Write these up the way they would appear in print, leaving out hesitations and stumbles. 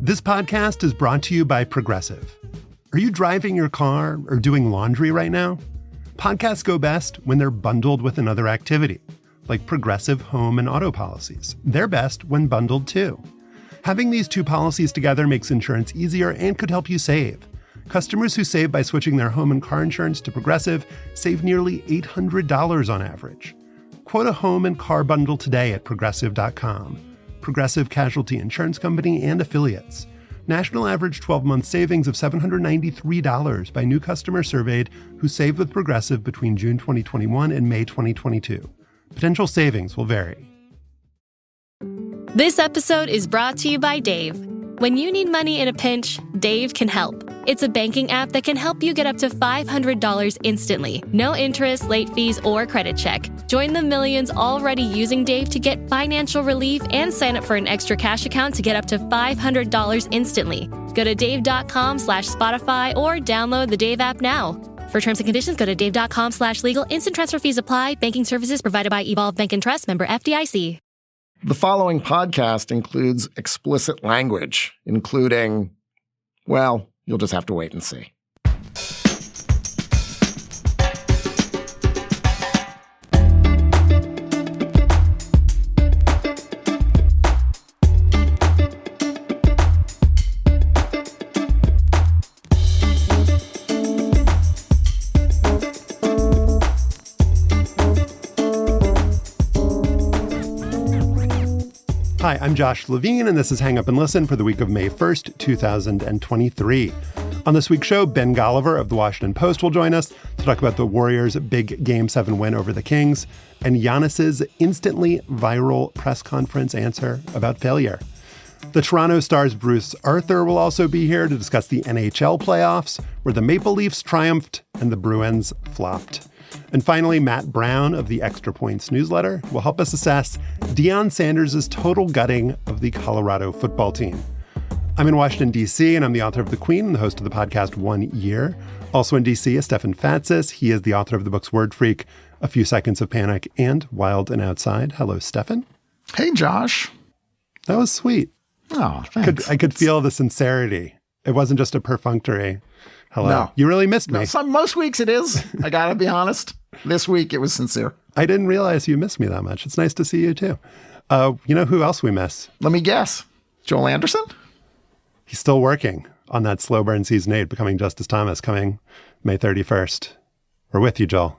This podcast is brought to you by Progressive. Are you driving your car or doing laundry right now? Podcasts go best when they're bundled with another activity, like Progressive home and auto policies. They're best when bundled too. Having these two policies together makes insurance easier and could help you save. Customers who save by switching their home and car insurance to Progressive save nearly $800 on average. Quote a home and car bundle today at Progressive.com. Progressive Casualty Insurance Company and Affiliates. National average 12-month savings of $793 by new customers surveyed who saved with Progressive between June 2021 and May 2022. Potential savings will vary. This episode is brought to you by Dave. When you need money in a pinch, Dave can help. It's a banking app that can help you get up to $500 instantly. No interest, late fees, or credit check. Join the millions already using Dave to get financial relief and sign up for an extra cash account to get up to $500 instantly. Go to dave.com/Spotify or download the Dave app now. For terms and conditions, go to dave.com/legal. Instant transfer fees apply. Banking services provided by Evolve Bank and Trust, member FDIC. The following podcast includes explicit language, including, well, you'll just have to wait and see. Hi, I'm Josh Levin, and this is Hang Up and Listen for the week of May 1st, 2023. On this week's show, Ben Golliver of The Washington Post will join us to talk about the Warriors' big Game 7 win over the Kings and Giannis's instantly viral press conference answer about failure. The Toronto Star's Bruce Arthur will also be here to discuss the NHL playoffs, where the Maple Leafs triumphed and the Bruins flopped. And finally, Matt Brown of the Extra Points newsletter will help us assess Deion Sanders' total gutting of the Colorado football team. I'm in Washington, D.C., and I'm the author of The Queen and the host of the podcast 1 Year. Also in D.C. is Stefan Fatsis. He is the author of the books Word Freak, A Few Seconds of Panic, and Wild and Outside. Hello, Stefan. Hey, Josh. That was sweet. Oh, thanks. I could feel the sincerity. It wasn't just a perfunctory hello. No. You really missed me. No, most weeks it is. I gotta be honest. This week it was sincere. I didn't realize you missed me that much. It's nice to see you too. You know who else we miss? Let me guess. Joel Anderson? He's still working on that slow burn season 8, Becoming Justice Thomas, coming May 31st. We're with you, Joel.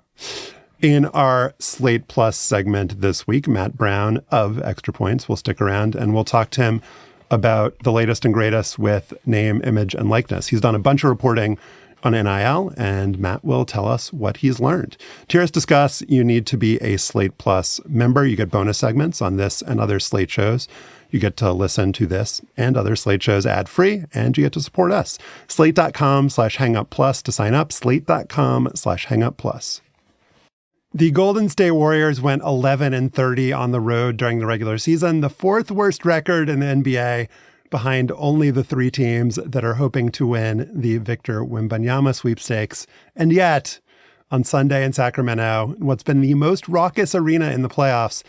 In our Slate Plus segment this week, Matt Brown of Extra Points will stick around and we'll talk to him about the latest and greatest with name, image, and likeness. He's done a bunch of reporting on NIL, and Matt will tell us what he's learned. To hear us discuss, you need to be a Slate Plus member. You get bonus segments on this and other Slate shows. You get to listen to this and other Slate shows ad-free, and you get to support us. Slate.com/hangupplus to sign up. Slate.com/hangupplus. The Golden State Warriors went 11-30 on the road during the regular season, the fourth worst record in the NBA, behind only the three teams that are hoping to win the Victor Wembanyama sweepstakes. And yet, on Sunday in Sacramento, what's been the most raucous arena in the playoffs,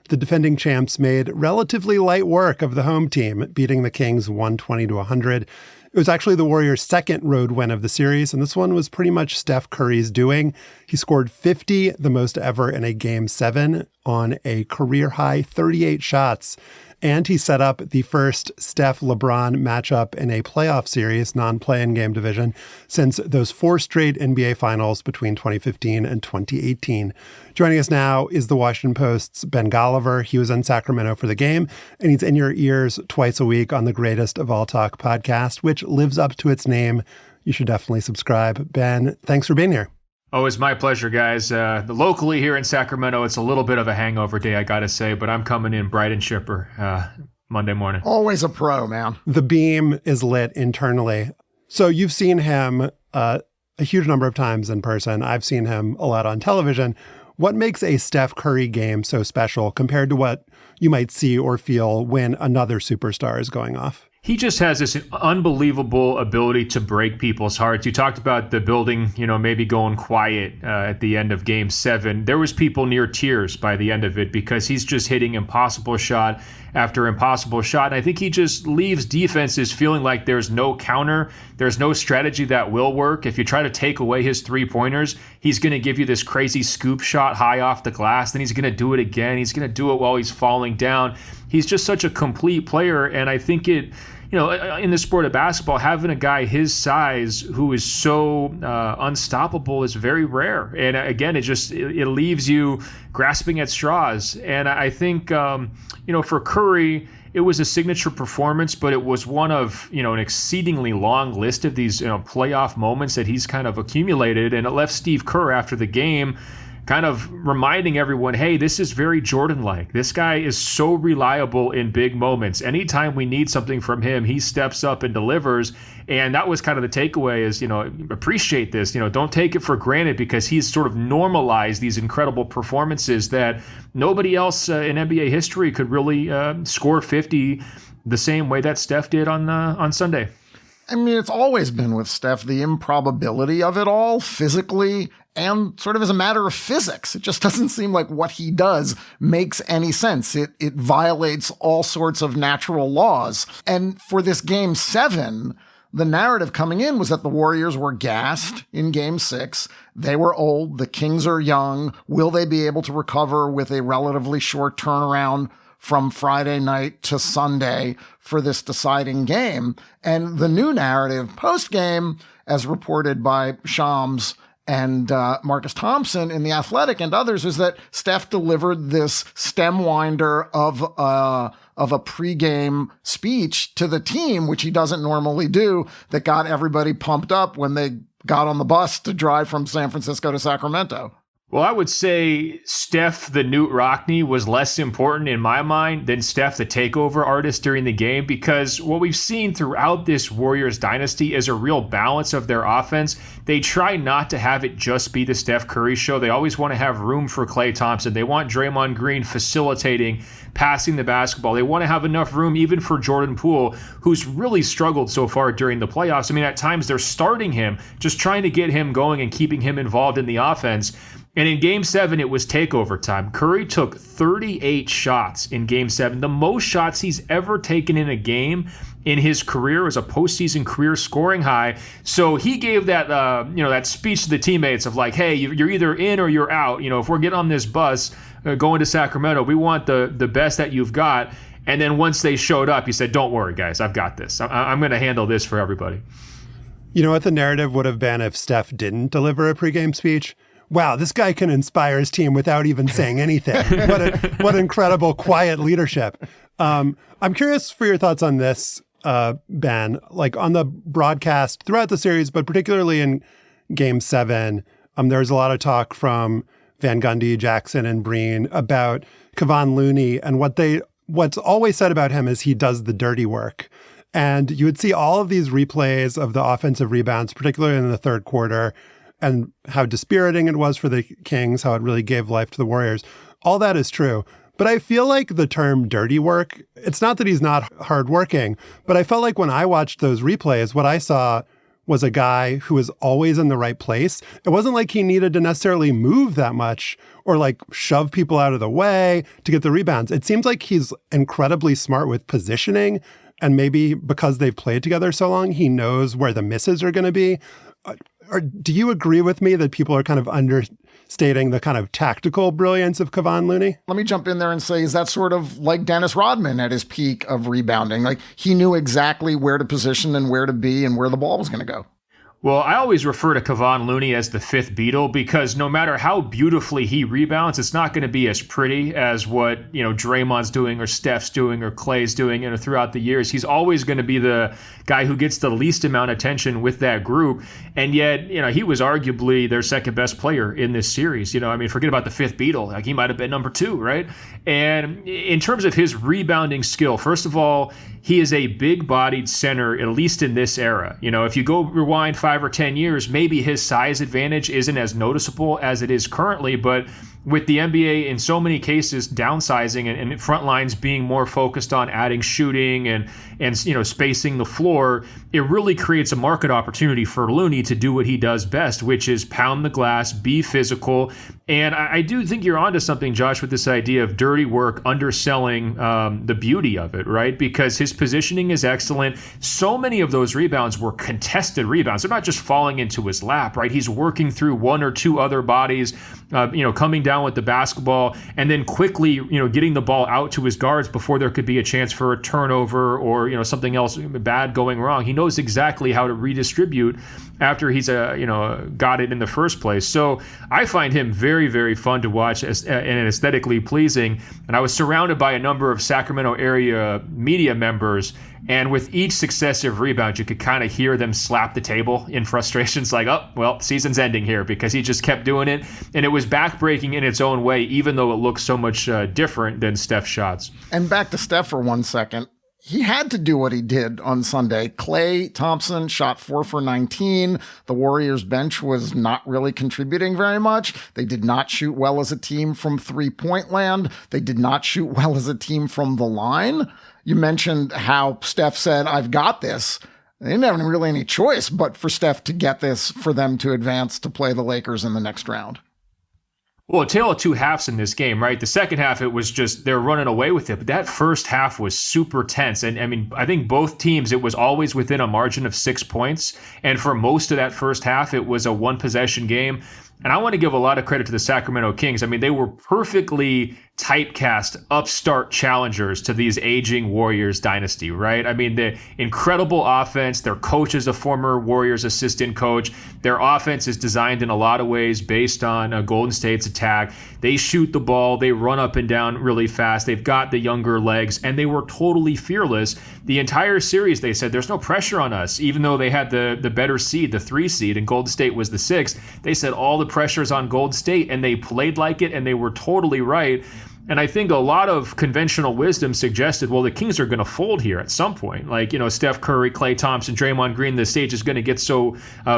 the defending champs made relatively light work of the home team, beating the Kings 120-100. It was actually the Warriors' second road win of the series, and this one was pretty much Steph Curry's doing. He scored 50, the most ever in a Game 7, on a career-high 38 shots. And he set up the first Steph-LeBron matchup in a playoff series, non-play-in game division, since those 4 straight NBA finals between 2015 and 2018. Joining us now is the Washington Post's Ben Golliver. He was in Sacramento for the game, and he's in your ears twice a week on the Greatest of All Talk podcast, which lives up to its name. You should definitely subscribe. Ben, thanks for being here. Oh, it's my pleasure, guys. Locally here in Sacramento, it's a little bit of a hangover day, I got to say, but I'm coming in bright and chipper Monday morning. Always a pro, man. The beam is lit internally. So you've seen him a huge number of times in person. I've seen him a lot on television. What makes a Steph Curry game so special compared to what you might see or feel when another superstar is going off? he just has this unbelievable ability to break people's hearts. You talked about the building, maybe going quiet at the end of Game 7. There was people near tears by the end of it because he's just hitting impossible shot after impossible shot. And I think he just leaves defenses feeling like there's no counter, there's no strategy that will work. If you try to take away his three-pointers, he's going to give you this crazy scoop shot high off the glass, then he's going to do it again. He's going to do it while he's falling down. He's just such a complete player, and I think it, in the sport of basketball, having a guy his size who is so unstoppable is very rare. And again, it leaves you grasping at straws. And I think, for Curry, it was a signature performance, but it was one of, an exceedingly long list of these, playoff moments that he's kind of accumulated. And it left Steve Kerr after the game kind of reminding everyone, hey, this is very Jordan-like. This guy is so reliable in big moments. Anytime we need something from him, he steps up and delivers. And that was kind of the takeaway is, appreciate this. Don't take it for granted because he's sort of normalized these incredible performances that nobody else in NBA history could really score 50 the same way that Steph did on Sunday. I mean, it's always been with Steph, the improbability of it all physically and sort of as a matter of physics. It just doesn't seem like what he does makes any sense. It violates all sorts of natural laws. And for this Game 7, the narrative coming in was that the Warriors were gassed in Game 6. They were old. The Kings are young. Will they be able to recover with a relatively short turnaround from Friday night to Sunday for this deciding game? And the new narrative post-game, as reported by Shams and Marcus Thompson in The Athletic and others, is that Steph delivered this stem winder of a pregame speech to the team, which he doesn't normally do, that got everybody pumped up when they got on the bus to drive from San Francisco to Sacramento. Well, I would say Steph the Newt Rockne was less important in my mind than Steph the takeover artist during the game, because what we've seen throughout this Warriors dynasty is a real balance of their offense. They try not to have it just be the Steph Curry show. They always want to have room for Klay Thompson. They want Draymond Green facilitating, passing the basketball. They want to have enough room even for Jordan Poole, who's really struggled so far during the playoffs. I mean, at times they're starting him, just trying to get him going and keeping him involved in the offense. And in Game 7, it was takeover time. Curry took 38 shots in Game 7, the most shots he's ever taken in a game in his career, as a postseason career scoring high. So he gave that, that speech to the teammates of like, hey, you're either in or you're out. If we're getting on this bus going to Sacramento, we want the best that you've got. And then once they showed up, he said, don't worry, guys, I've got this. I'm going to handle this for everybody. You know what the narrative would have been if Steph didn't deliver a pregame speech? Wow, this guy can inspire his team without even saying anything. What incredible quiet leadership. I'm curious for your thoughts on this, Ben. Like on the broadcast throughout the series, but particularly in Game 7, there's a lot of talk from Van Gundy, Jackson, and Breen about Kevon Looney, and what's always said about him is he does the dirty work. And you would see all of these replays of the offensive rebounds, particularly in the third quarter, and how dispiriting it was for the Kings, how it really gave life to the Warriors. All that is true. But I feel like the term dirty work, it's not that he's not hardworking, but I felt like when I watched those replays, what I saw was a guy who was always in the right place. It wasn't like he needed to necessarily move that much or like shove people out of the way to get the rebounds. It seems like he's incredibly smart with positioning, and maybe because they've played together so long, he knows where the misses are going to be. Or do you agree with me that people are kind of understating the kind of tactical brilliance of Kevon Looney? Let me jump in there and say, is that sort of like Dennis Rodman at his peak of rebounding? Like he knew exactly where to position and where to be and where the ball was going to go. Well, I always refer to Kevon Looney as the fifth Beatle because no matter how beautifully he rebounds, it's not going to be as pretty as what, Draymond's doing or Steph's doing or Klay's doing, throughout the years. He's always going to be the guy who gets the least amount of attention with that group. And yet, he was arguably their second best player in this series. Forget about the fifth Beatle. Like he might have been number 2, right? And in terms of his rebounding skill, first of all, he is a big-bodied center, at least in this era. If you go rewind 5 or 10 years, maybe his size advantage isn't as noticeable as it is currently, but with the NBA in so many cases downsizing and front lines being more focused on adding shooting and spacing the floor, it really creates a market opportunity for Looney to do what he does best, which is pound the glass, be physical. And I do think you're onto something, Josh, with this idea of dirty work underselling the beauty of it, right? Because his positioning is excellent. So many of those rebounds were contested rebounds. They're not just falling into his lap, right? He's working through one or two other bodies, coming down with the basketball and then quickly, getting the ball out to his guards before there could be a chance for a turnover or, something else bad going wrong. He knows exactly how to redistribute after he's got it in the first place. So I find him very, very fun to watch and aesthetically pleasing. And I was surrounded by a number of Sacramento area media members, and with each successive rebound, you could kind of hear them slap the table in frustration. It's like, oh, well, season's ending here, because he just kept doing it. And it was backbreaking in its own way, even though it looked so much different than Steph's shots. And back to Steph for 1 second. He had to do what he did on Sunday. Klay Thompson shot 4 for 19. The Warriors bench was not really contributing very much. They did not shoot well as a team from 3-point land. They did not shoot well as a team from the line. You mentioned how Steph said, I've got this. They didn't have really any choice but for Steph to get this for them to advance to play the Lakers in the next round. Well, a tale of two halves in this game, right? The second half, it was just they're running away with it. But that first half was super tense. And I think both teams, it was always within a margin of 6 points. And for most of that first half, it was a one-possession game. And I want to give a lot of credit to the Sacramento Kings. They were perfectly typecast upstart challengers to these aging Warriors dynasty, right? The incredible offense. Their coach is a former Warriors assistant coach. Their offense is designed in a lot of ways based on Golden State's attack. They shoot the ball. They run up and down really fast. They've got the younger legs, and they were totally fearless. The entire series, they said, there's no pressure on us, even though they had the better seed, the 3 seed, and Golden State was the 6. They said all the pressure's on Golden State, and they played like it, and they were totally right. And I think a lot of conventional wisdom suggested, well, the Kings are going to fold here at some point. Steph Curry, Klay Thompson, Draymond Green, the stage is going to get so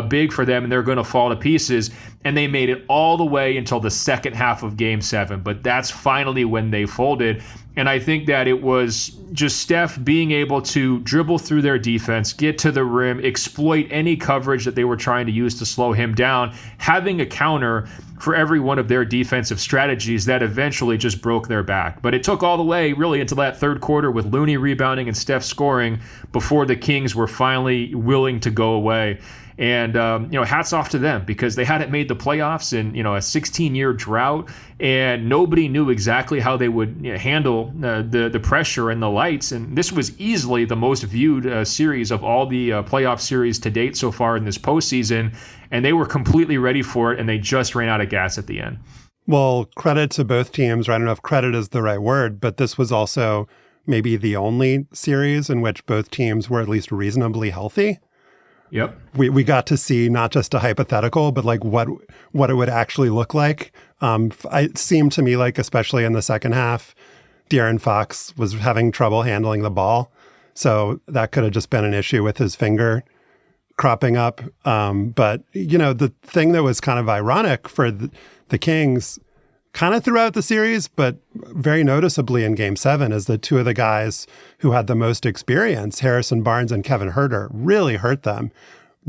big for them and they're going to fall to pieces. And they made it all the way until the second half of Game 7. But that's finally when they folded. And I think that it was just Steph being able to dribble through their defense, get to the rim, exploit any coverage that they were trying to use to slow him down, having a counter for every one of their defensive strategies that eventually just broke their back. But it took all the way really into that third quarter with Looney rebounding and Steph scoring before the Kings were finally willing to go away. And, hats off to them, because they hadn't made the playoffs in, a 16-year drought, and nobody knew exactly how they would handle the pressure and the lights. And this was easily the most viewed series of all the playoff series to date so far in this postseason. And they were completely ready for it, and they just ran out of gas at the end. Well, credit to both teams. I don't know if credit is the right word, but this was also maybe the only series in which both teams were at least reasonably healthy. Yep. We got to see not just a hypothetical, but what it would actually look like. It seemed to me like, especially in the second half, De'Aaron Fox was having trouble handling the ball. So that could have just been an issue with his finger cropping up. But, the thing that was kind of ironic for the Kings kind of throughout the series, but very noticeably in Game 7, is that two of the guys who had the most experience, Harrison Barnes and Kevin Huerter, really hurt them.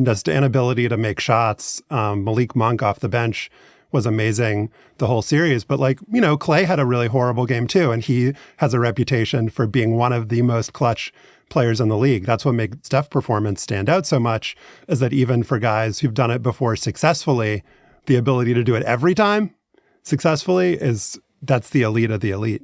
Just inability to make shots. Malik Monk off the bench was amazing the whole series. But Klay had a really horrible game too, and he has a reputation for being one of the most clutch players in the league. That's what makes Steph's performance stand out so much, is that even for guys who've done it before successfully, the ability to do it every time successfully that's the elite of the elite.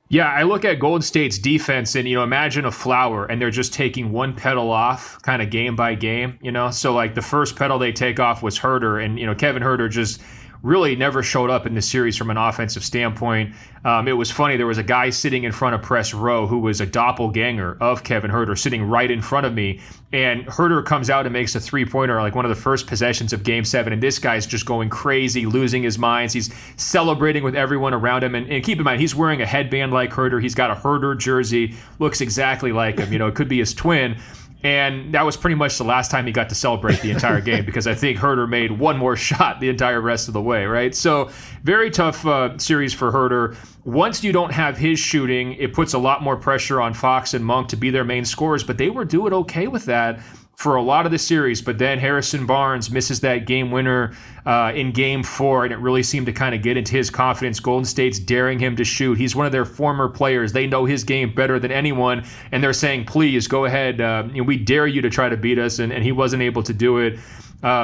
Yeah, I look at Golden State's defense and, imagine a flower and they're just taking one petal off kind of game by game, So the first petal they take off was Huerter, and, Kevin Huerter just really never showed up in the series from an offensive standpoint. It was funny. There was a guy sitting in front of press row who was a doppelganger of Kevin Huerter sitting right in front of me. And Huerter comes out and makes a three-pointer, one of the first possessions of Game 7. And this guy's just going crazy, losing his mind. He's celebrating with everyone around him. And keep in mind, he's wearing a headband like Huerter. He's got a Huerter jersey, looks exactly like him. It could be his twin. And that was pretty much the last time he got to celebrate the entire game because I think Herter made one more shot the entire rest of the way, right? So very tough series for Herter. Once you don't have his shooting, it puts a lot more pressure on Fox and Monk to be their main scorers, but they were doing okay with that for a lot of the series. But then Harrison Barnes misses that game winner in game 4, and it really seemed to kind of get into his confidence. Golden State's daring him to shoot. He's one of their former players. They know his game better than anyone, and they're saying, please, go ahead. We dare you to try to beat us, and he wasn't able to do it.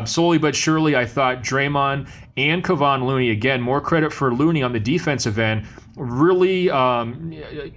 Slowly but surely, I thought Draymond and Kevon Looney, again, more credit for Looney on the defensive end, really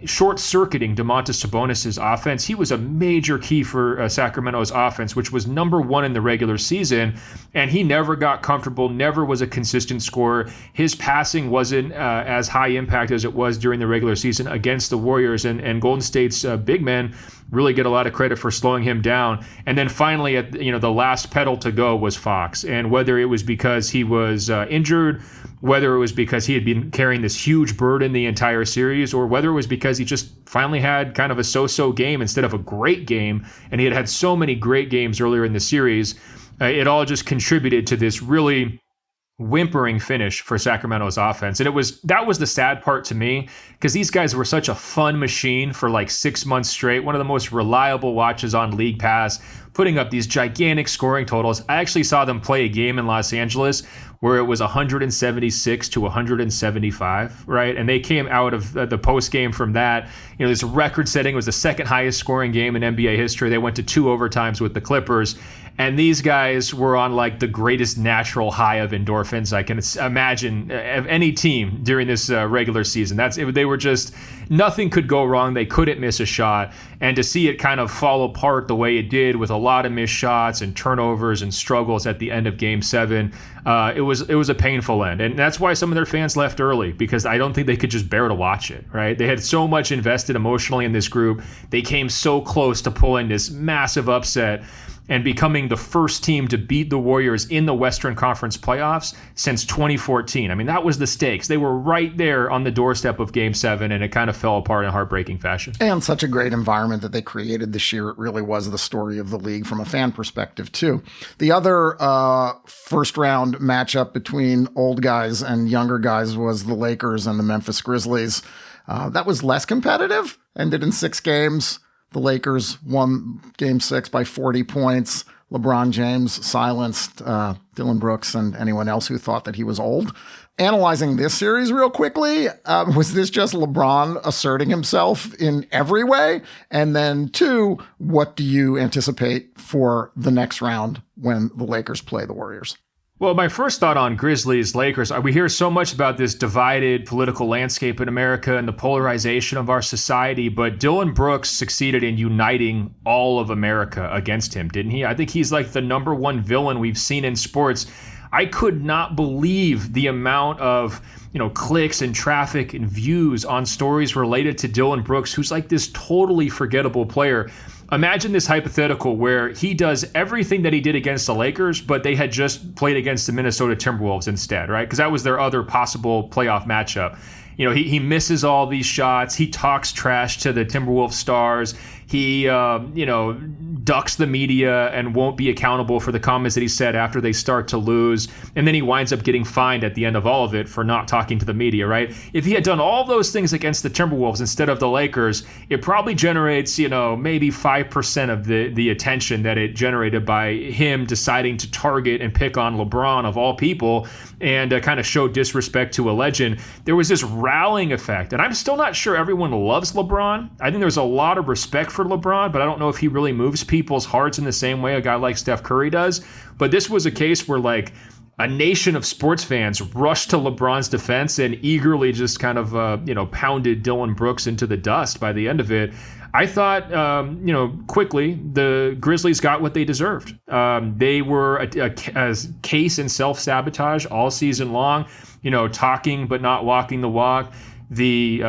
short-circuiting Domantas Sabonis' offense. He was a major key for Sacramento's offense, which was number 1 in the regular season, and he never got comfortable, never was a consistent scorer. His passing wasn't as high impact as it was during the regular season against the Warriors, and Golden State's big men really get a lot of credit for slowing him down. And then finally, at the last pedal to go was Fox, and whether it was because he was injured, whether it was because he had been carrying this huge burden the entire series, or whether it was because he just finally had kind of a so-so game instead of a great game, and he had had so many great games earlier in the series, it all just contributed to this really whimpering finish for Sacramento's offense. And that was the sad part to me, because these guys were such a fun machine for like 6 months straight, one of the most reliable watches on League Pass, putting up these gigantic scoring totals. I actually saw them play a game in Los Angeles where it was 176 to 175, right? And they came out of the post game from that. This record setting was the second highest scoring game in NBA history. They went to 2 overtimes with the Clippers. And these guys were on like the greatest natural high of endorphins I can imagine of any team during this regular season. They were just, nothing could go wrong. They couldn't miss a shot. And to see it kind of fall apart the way it did with a lot of missed shots and turnovers and struggles at the end of Game 7, it was a painful end. And that's why some of their fans left early, because I don't think they could just bear to watch it, right? They had so much invested emotionally in this group. They came so close to pulling this massive upset and becoming the first team to beat the Warriors in the Western Conference playoffs since 2014. I mean, that was the stakes. They were right there on the doorstep of Game 7, and it kind of fell apart in heartbreaking fashion. And such a great environment that they created this year. It really was the story of the league from a fan perspective, too. The other first-round matchup between old guys and younger guys was the Lakers and the Memphis Grizzlies. That was less competitive, ended in 6 games. The Lakers won Game 6 by 40 points. LeBron James silenced Dylan Brooks and anyone else who thought that he was old. Analyzing this series real quickly, was this just LeBron asserting himself in every way? And then 2, what do you anticipate for the next round when the Lakers play the Warriors? Well, my first thought on Grizzlies-Lakers, we hear so much about this divided political landscape in America and the polarization of our society, but Dylan Brooks succeeded in uniting all of America against him, didn't he? I think he's like the number 1 villain we've seen in sports. I could not believe the amount of clicks and traffic and views on stories related to Dylan Brooks, who's like this totally forgettable player. Imagine this hypothetical where he does everything that he did against the Lakers, but they had just played against the Minnesota Timberwolves instead, right? Because that was their other possible playoff matchup. He misses all these shots. He talks trash to the Timberwolves stars. He, ducks the media and won't be accountable for the comments that he said after they start to lose. And then he winds up getting fined at the end of all of it for not talking to the media, right? If he had done all those things against the Timberwolves instead of the Lakers, it probably generates, maybe 5% of the attention that it generated by him deciding to target and pick on LeBron of all people and kind of show disrespect to a legend. There was this rallying effect. And I'm still not sure everyone loves LeBron. I think there's a lot of respect for LeBron, but I don't know if he really moves people's hearts in the same way a guy like Steph Curry does. But this was a case where like a nation of sports fans rushed to LeBron's defense and eagerly just kind of, pounded Dylan Brooks into the dust by the end of it. I thought, quickly, the Grizzlies got what they deserved. They were a case in self-sabotage all season long, talking but not walking the walk. The,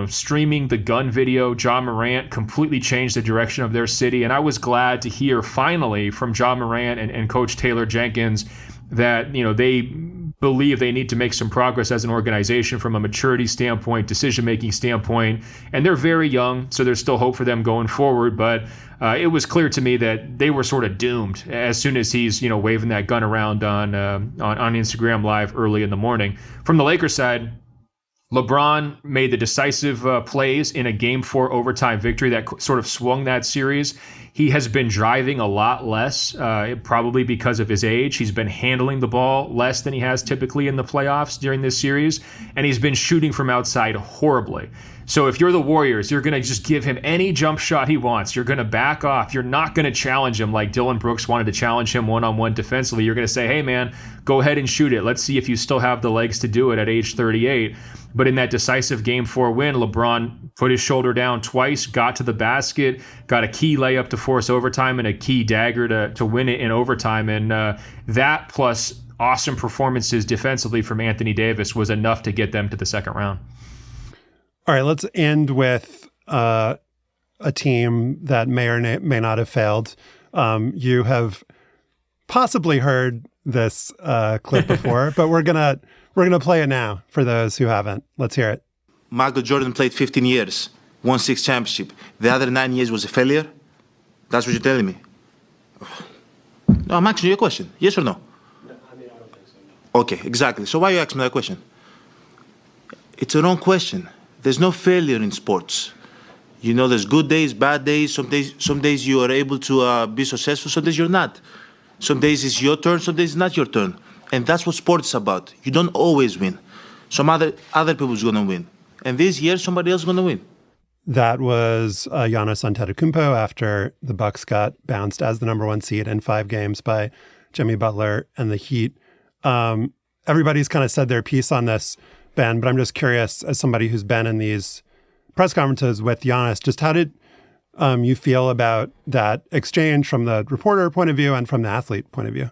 streaming the gun video, Ja Morant completely changed the direction of their city. And I was glad to hear finally from Ja Morant and Coach Taylor Jenkins that, they believe they need to make some progress as an organization from a maturity standpoint, decision-making standpoint, and they're very young, so there's still hope for them going forward. But it was clear to me that they were sort of doomed as soon as he's waving that gun around on Instagram Live early in the morning. From the Lakers side, LeBron made the decisive plays in a Game 4 overtime victory that sort of swung that series. He has been driving a lot less, probably because of his age. He's been handling the ball less than he has typically in the playoffs during this series, and he's been shooting from outside horribly. So if you're the Warriors, you're going to just give him any jump shot he wants. You're going to back off. You're not going to challenge him like Dylan Brooks wanted to challenge him one-on-one defensively. You're going to say, hey, man, go ahead and shoot it. Let's see if you still have the legs to do it at age 38. But in that decisive Game 4 win, LeBron put his shoulder down twice, got to the basket, got a key layup to force overtime and a key dagger to win it in overtime. And that plus awesome performances defensively from Anthony Davis was enough to get them to the second round. All right, let's end with a team that may or may not have failed. You have possibly heard this clip before, but we're gonna play it now for those who haven't. Let's hear it. Michael Jordan played 15 years, won 6 championships. The other 9 years was a failure? That's what you're telling me? No, I'm asking you a question. Yes or no? No, I mean, I don't think so. No. Okay, exactly. So why you asking me that question? It's a wrong question. There's no failure in sports. There's good days, bad days. Some days you are able to be successful. Some days you're not. Some days it's your turn. Some days it's not your turn. And that's what sports is about. You don't always win. Some other people's going to win. And this year, somebody else is going to win. That was Giannis Antetokounmpo after the Bucks got bounced as the number 1 seed in 5 games by Jimmy Butler and the Heat. Everybody's kind of said their piece on this, Ben, but I'm just curious, as somebody who's been in these press conferences with Giannis, just how did you feel about that exchange from the reporter point of view and from the athlete point of view?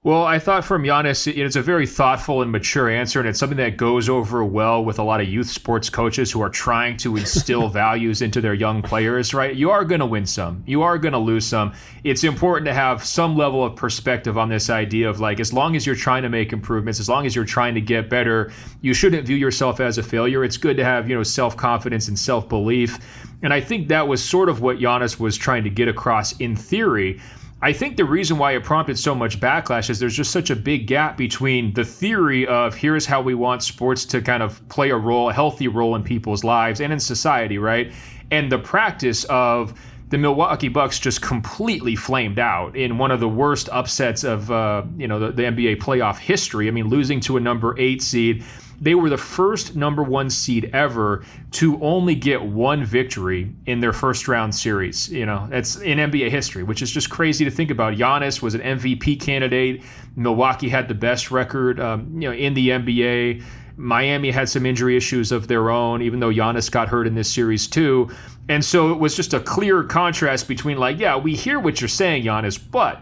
Well, I thought from Giannis, it's a very thoughtful and mature answer, and it's something that goes over well with a lot of youth sports coaches who are trying to instill values into their young players, right? You are going to win some. You are going to lose some. It's important to have some level of perspective on this idea of as long as you're trying to make improvements, as long as you're trying to get better, you shouldn't view yourself as a failure. It's good to have, self-confidence and self-belief. And I think that was sort of what Giannis was trying to get across in theory. I think the reason why it prompted so much backlash is there's just such a big gap between the theory of here's how we want sports to kind of play a healthy role in people's lives and in society, right? And the practice of the Milwaukee Bucks just completely flamed out in one of the worst upsets of the NBA playoff history. I mean, losing to a number 8 seed. They were the first number 1 seed ever to only get 1 victory in their first round series. That's in NBA history, which is just crazy to think about. Giannis was an MVP candidate. Milwaukee had the best record, in the NBA. Miami had some injury issues of their own, even though Giannis got hurt in this series too. And so it was just a clear contrast between we hear what you're saying, Giannis, but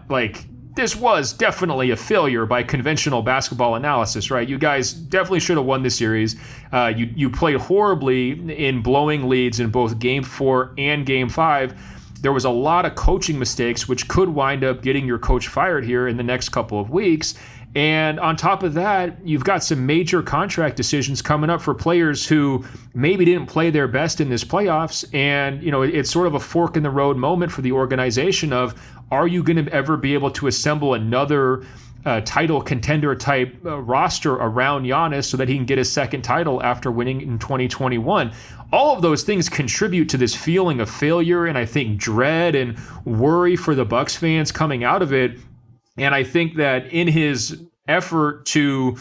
this was definitely a failure by conventional basketball analysis, right? You guys definitely should have won the series. You played horribly in blowing leads in both Game 4 and Game 5. There was a lot of coaching mistakes, which could wind up getting your coach fired here in the next couple of weeks. And on top of that, you've got some major contract decisions coming up for players who maybe didn't play their best in this playoffs. And, it's sort of a fork in the road moment for the organization of, are you going to ever be able to assemble another title contender type roster around Giannis so that he can get his second title after winning in 2021? All of those things contribute to this feeling of failure and I think dread and worry for the Bucks fans coming out of it. And I think that in his effort to,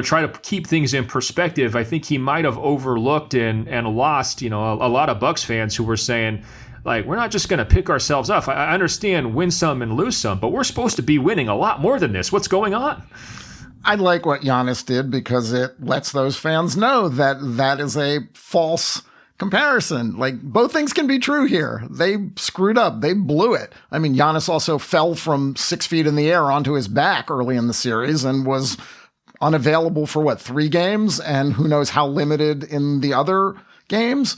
try to keep things in perspective, I think he might have overlooked and lost, a lot of Bucks fans who were saying, we're not just going to pick ourselves up. I understand win some and lose some, but we're supposed to be winning a lot more than this. What's going on? I like what Giannis did because it lets those fans know that that is a false comparison. Both things can be true here. They screwed up. They blew it. I mean, Giannis also fell from 6 feet in the air onto his back early in the series and was unavailable for 3 games, and who knows how limited in the other games.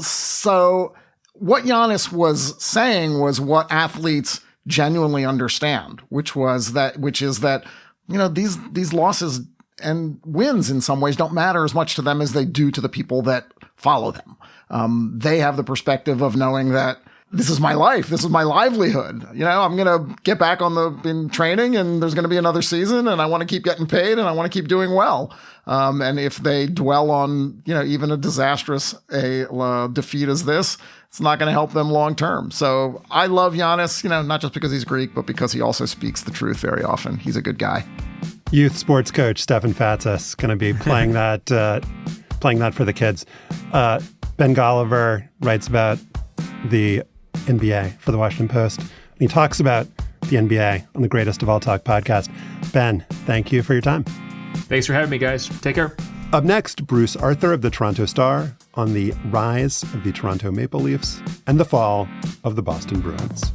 So what Giannis was saying was what athletes genuinely understand, which is that these losses and wins in some ways don't matter as much to them as they do to the people that follow them. They have the perspective of knowing that this is my life. This is my livelihood. I'm going to get back in training, and there's going to be another season, and I want to keep getting paid, and I want to keep doing well. And if they dwell on, even a disastrous defeat as this, it's not going to help them long term. So I love Giannis, not just because he's Greek, but because he also speaks the truth very often. He's a good guy. Youth sports coach Stefan Fatsis going to be playing that for the kids. Ben Golliver writes about the NBA for the Washington Post. He talks about the NBA on the Greatest of All Talk podcast. Ben, thank you for your time. Thanks for having me, guys. Take care. Up next, Bruce Arthur of the Toronto Star on the rise of the Toronto Maple Leafs and the fall of the Boston Bruins.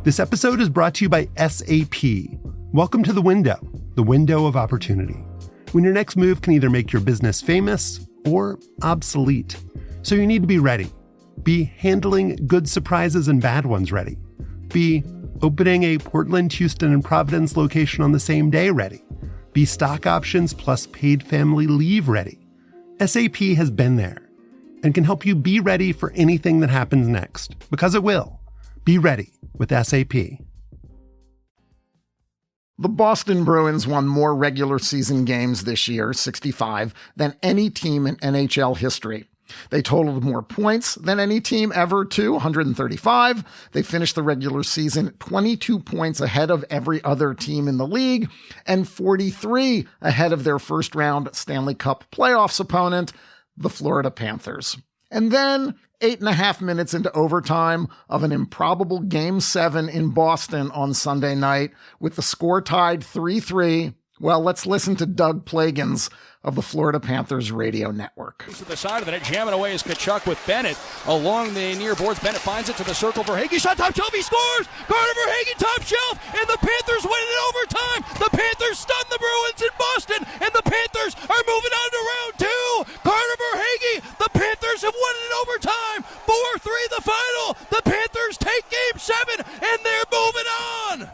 This episode is brought to you by SAP. Welcome to the window of opportunity. When your next move can either make your business famous or obsolete. So you need to be ready. Be handling good surprises and bad ones ready. Be opening a Portland, Houston, and Providence location on the same day ready. Be stock options plus paid family leave ready. SAP has been there and can help you be ready for anything that happens next, because it will. Be ready with SAP. The Boston Bruins won more regular season games this year, 65, than any team in NHL history. They totaled more points than any team ever, too, 135. They finished the regular season 22 points ahead of every other team in the league and 43 ahead of their first-round Stanley Cup playoffs opponent, the Florida Panthers. And then 8.5 minutes into overtime of an improbable Game 7 in Boston on Sunday night with the score tied 3-3. Well, let's listen to Doug Plagans of the Florida Panthers radio network. To the side of the net, jamming away is Tkachuk with Bennett along the near boards. Bennett finds it to the circle for Hagee. Shot top shelf, he scores! Carter Verhaeghe top shelf, and the Panthers win it in overtime. The Panthers stun the Bruins in Boston, and the Panthers are moving on to round 2. Carter Verhaeghe, the Panthers have won it in overtime. 4-3 the final. The Panthers take Game 7, and they're moving on.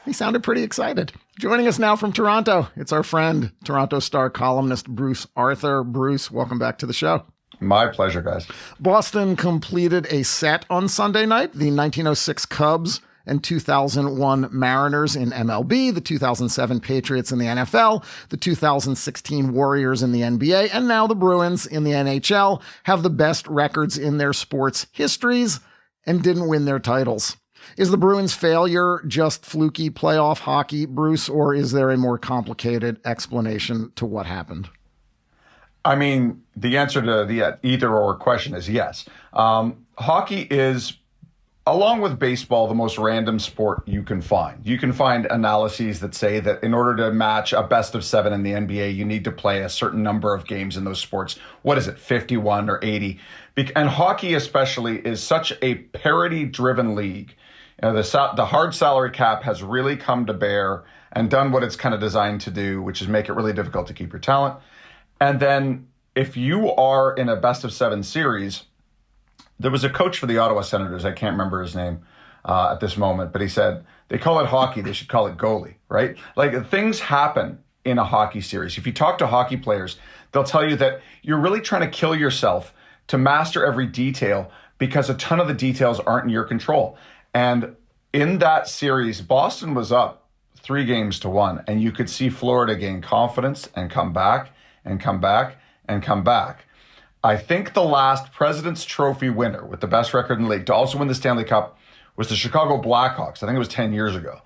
He sounded pretty excited. Joining us now from Toronto, it's our friend, Toronto Star columnist Bruce Arthur. Bruce, welcome back to the show. My pleasure, guys. Boston completed a set on Sunday night, the 1906 Cubs and 2001 Mariners in MLB, the 2007 Patriots in the NFL, the 2016 Warriors in the NBA, and now the Bruins in the NHL have the best records in their sports histories and didn't win their titles. Is the Bruins' failure just fluky playoff hockey, Bruce, or is there a more complicated explanation to what happened? I mean, the answer to the either-or question is yes. Hockey is, along with baseball, the most random sport you can find. You can find analyses that say that in order to match a best of 7 in the NBA, you need to play a certain number of games in those sports. What is it, 51 or 80? And hockey especially is such a parity-driven league. The hard salary cap has really come to bear and done what it's kind of designed to do, which is make it really difficult to keep your talent. And then if you are in a best of 7 series, there was a coach for the Ottawa Senators, I can't remember his name at this moment, but he said, they call it hockey, they should call it goalie, right? Like things happen in a hockey series. If you talk to hockey players, they'll tell you that you're really trying to kill yourself to master every detail because a ton of the details aren't in your control. And in that series, Boston was up 3-1, and you could see Florida gain confidence and come back and come back and come back. I think the last President's Trophy winner with the best record in the league to also win the Stanley Cup was the Chicago Blackhawks. I think it was 10 years ago.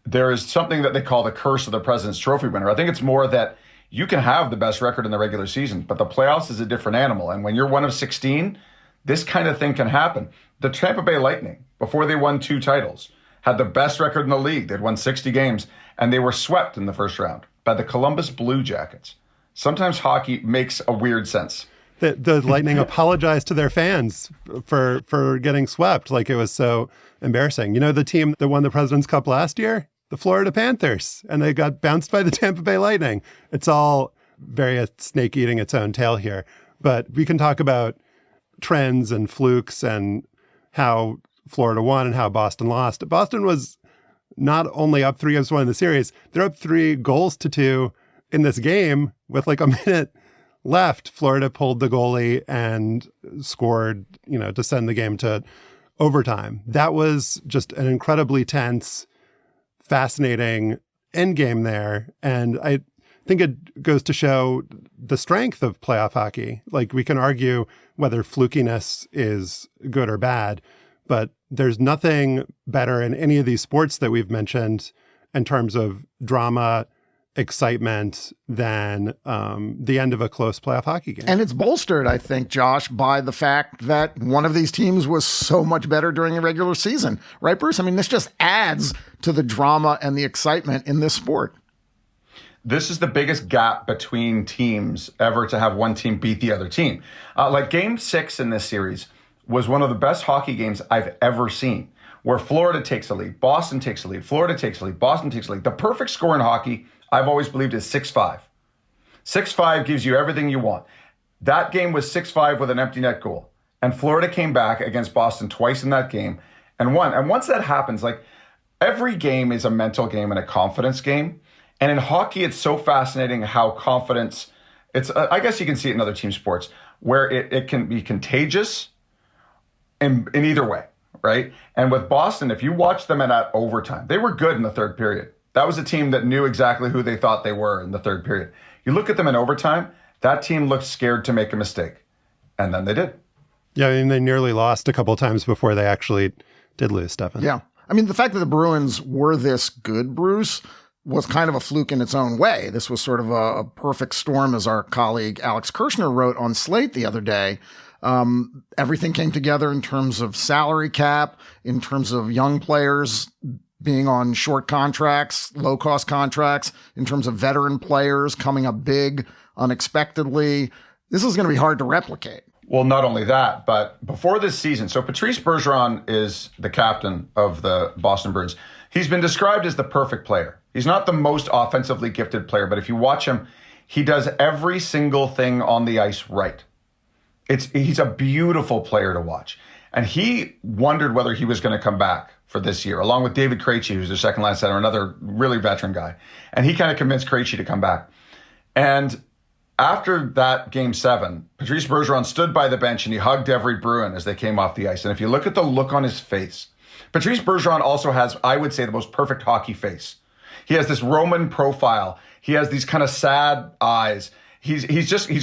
There is something that they call the curse of the President's Trophy winner. I think it's more that you can have the best record in the regular season, but the playoffs is a different animal. And when you're one of 16, this kind of thing can happen. The Tampa Bay Lightning, before they won 2 titles, had the best record in the league. They'd won 60 games, and they were swept in the first round by the Columbus Blue Jackets. Sometimes hockey makes a weird sense. The Lightning apologized to their fans for getting swept. Like, it was so embarrassing. You know, the team that won the President's Cup last year, the Florida Panthers, and they got bounced by the Tampa Bay Lightning. It's all very a snake eating its own tail here. But we can talk about trends and flukes and how Florida won and how Boston lost. Boston was not only up 3-1 in the series, they're up 3-2 in this game with like a minute left. Florida pulled the goalie and scored, to send the game to overtime. That was just an incredibly tense, fascinating end game there. And I think it goes to show the strength of playoff hockey. Like, we can argue whether flukiness is good or bad, but there's nothing better in any of these sports that we've mentioned in terms of drama, excitement than the end of a close playoff hockey game. And it's bolstered, I think, Josh, by the fact that one of these teams was so much better during the regular season. Right, Bruce? I mean, this just adds to the drama and the excitement in this sport. This is the biggest gap between teams ever to have one team beat the other team. Like Game 6 in this series was one of the best hockey games I've ever seen, where Florida takes a lead, Boston takes a lead, Florida takes a lead, Boston takes a lead. The perfect score in hockey, I've always believed, is 6-5. 6-5 gives you everything you want. That game was 6-5 with an empty net goal. And Florida came back against Boston twice in that game and won. And once that happens, like, every game is a mental game and a confidence game. And in hockey, it's so fascinating how confidence, I guess you can see it in other team sports, where it can be contagious in either way, right? And with Boston, if you watch them in that overtime, they were good in the third period. That was a team that knew exactly who they thought they were in the third period. You look at them in overtime, that team looked scared to make a mistake. And then they did. Yeah, I mean, they nearly lost a couple of times before they actually did lose, Stefan. Yeah. I mean, the fact that the Bruins were this good, Bruce, was kind of a fluke in its own way. This was sort of a perfect storm, as our colleague Alex Kirshner wrote on Slate the other day. Everything came together in terms of salary cap, in terms of young players being on short contracts, low-cost contracts, in terms of veteran players coming up big unexpectedly. This is going to be hard to replicate. Well, not only that, but before this season, so Patrice Bergeron is the captain of the Boston Bruins. He's been described as the perfect player. He's not the most offensively gifted player, but if you watch him, he does every single thing on the ice right. He's a beautiful player to watch. And he wondered whether he was going to come back for this year, along with David Krejci, who's their second line center, another really veteran guy. And he kind of convinced Krejci to come back. And after that Game 7, Patrice Bergeron stood by the bench and he hugged every Bruin as they came off the ice. And if you look at the look on his face, Patrice Bergeron also has, I would say, the most perfect hockey face. He has this Roman profile. He has these kind of sad eyes. He's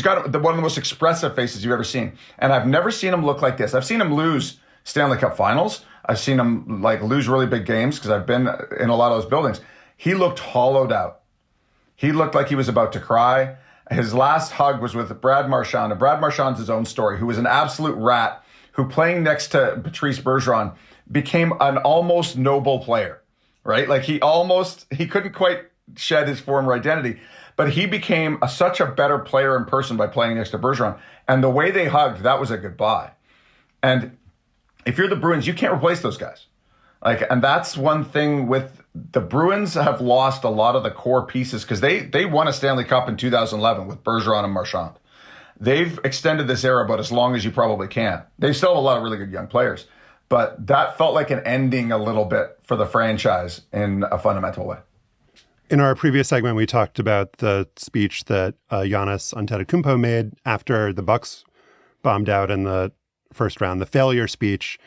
got one of the most expressive faces you've ever seen. And I've never seen him look like this. I've seen him lose Stanley Cup finals. I've seen him lose really big games because I've been in a lot of those buildings. He looked hollowed out. He looked like he was about to cry. His last hug was with Brad Marchand. And Brad Marchand's his own story, who was an absolute rat, who playing next to Patrice Bergeron became an almost noble player, right? Like he couldn't quite shed his former identity, but he became such a better player in person by playing next to Bergeron. And the way they hugged, that was a goodbye. And if you're the Bruins, you can't replace those guys. And that's one thing with the Bruins have lost a lot of the core pieces because they won a Stanley Cup in 2011 with Bergeron and Marchand. They've extended this era about as long as you probably can. They still have a lot of really good young players, but that felt like an ending a little bit for the franchise in a fundamental way. In our previous segment, we talked about the speech that Giannis Antetokounmpo made after the Bucks bombed out in the first round, the failure speech.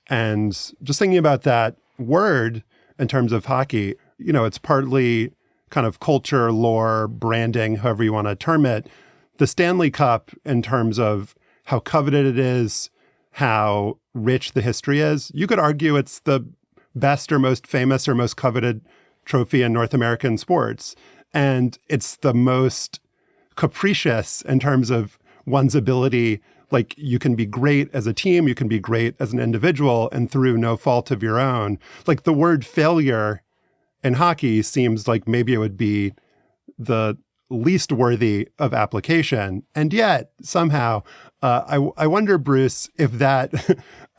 And just thinking about that word in terms of hockey, it's partly kind of culture, lore, branding, however you want to term it. The Stanley Cup, in terms of how coveted it is, how rich the history is, you could argue it's the best or most famous or most coveted trophy in North American sports. And it's the most capricious in terms of one's ability. Like, you can be great as a team, you can be great as an individual, and through no fault of your own. Like, the word failure in hockey seems like maybe it would be the least worthy of application. And yet, somehow, I wonder, Bruce, if that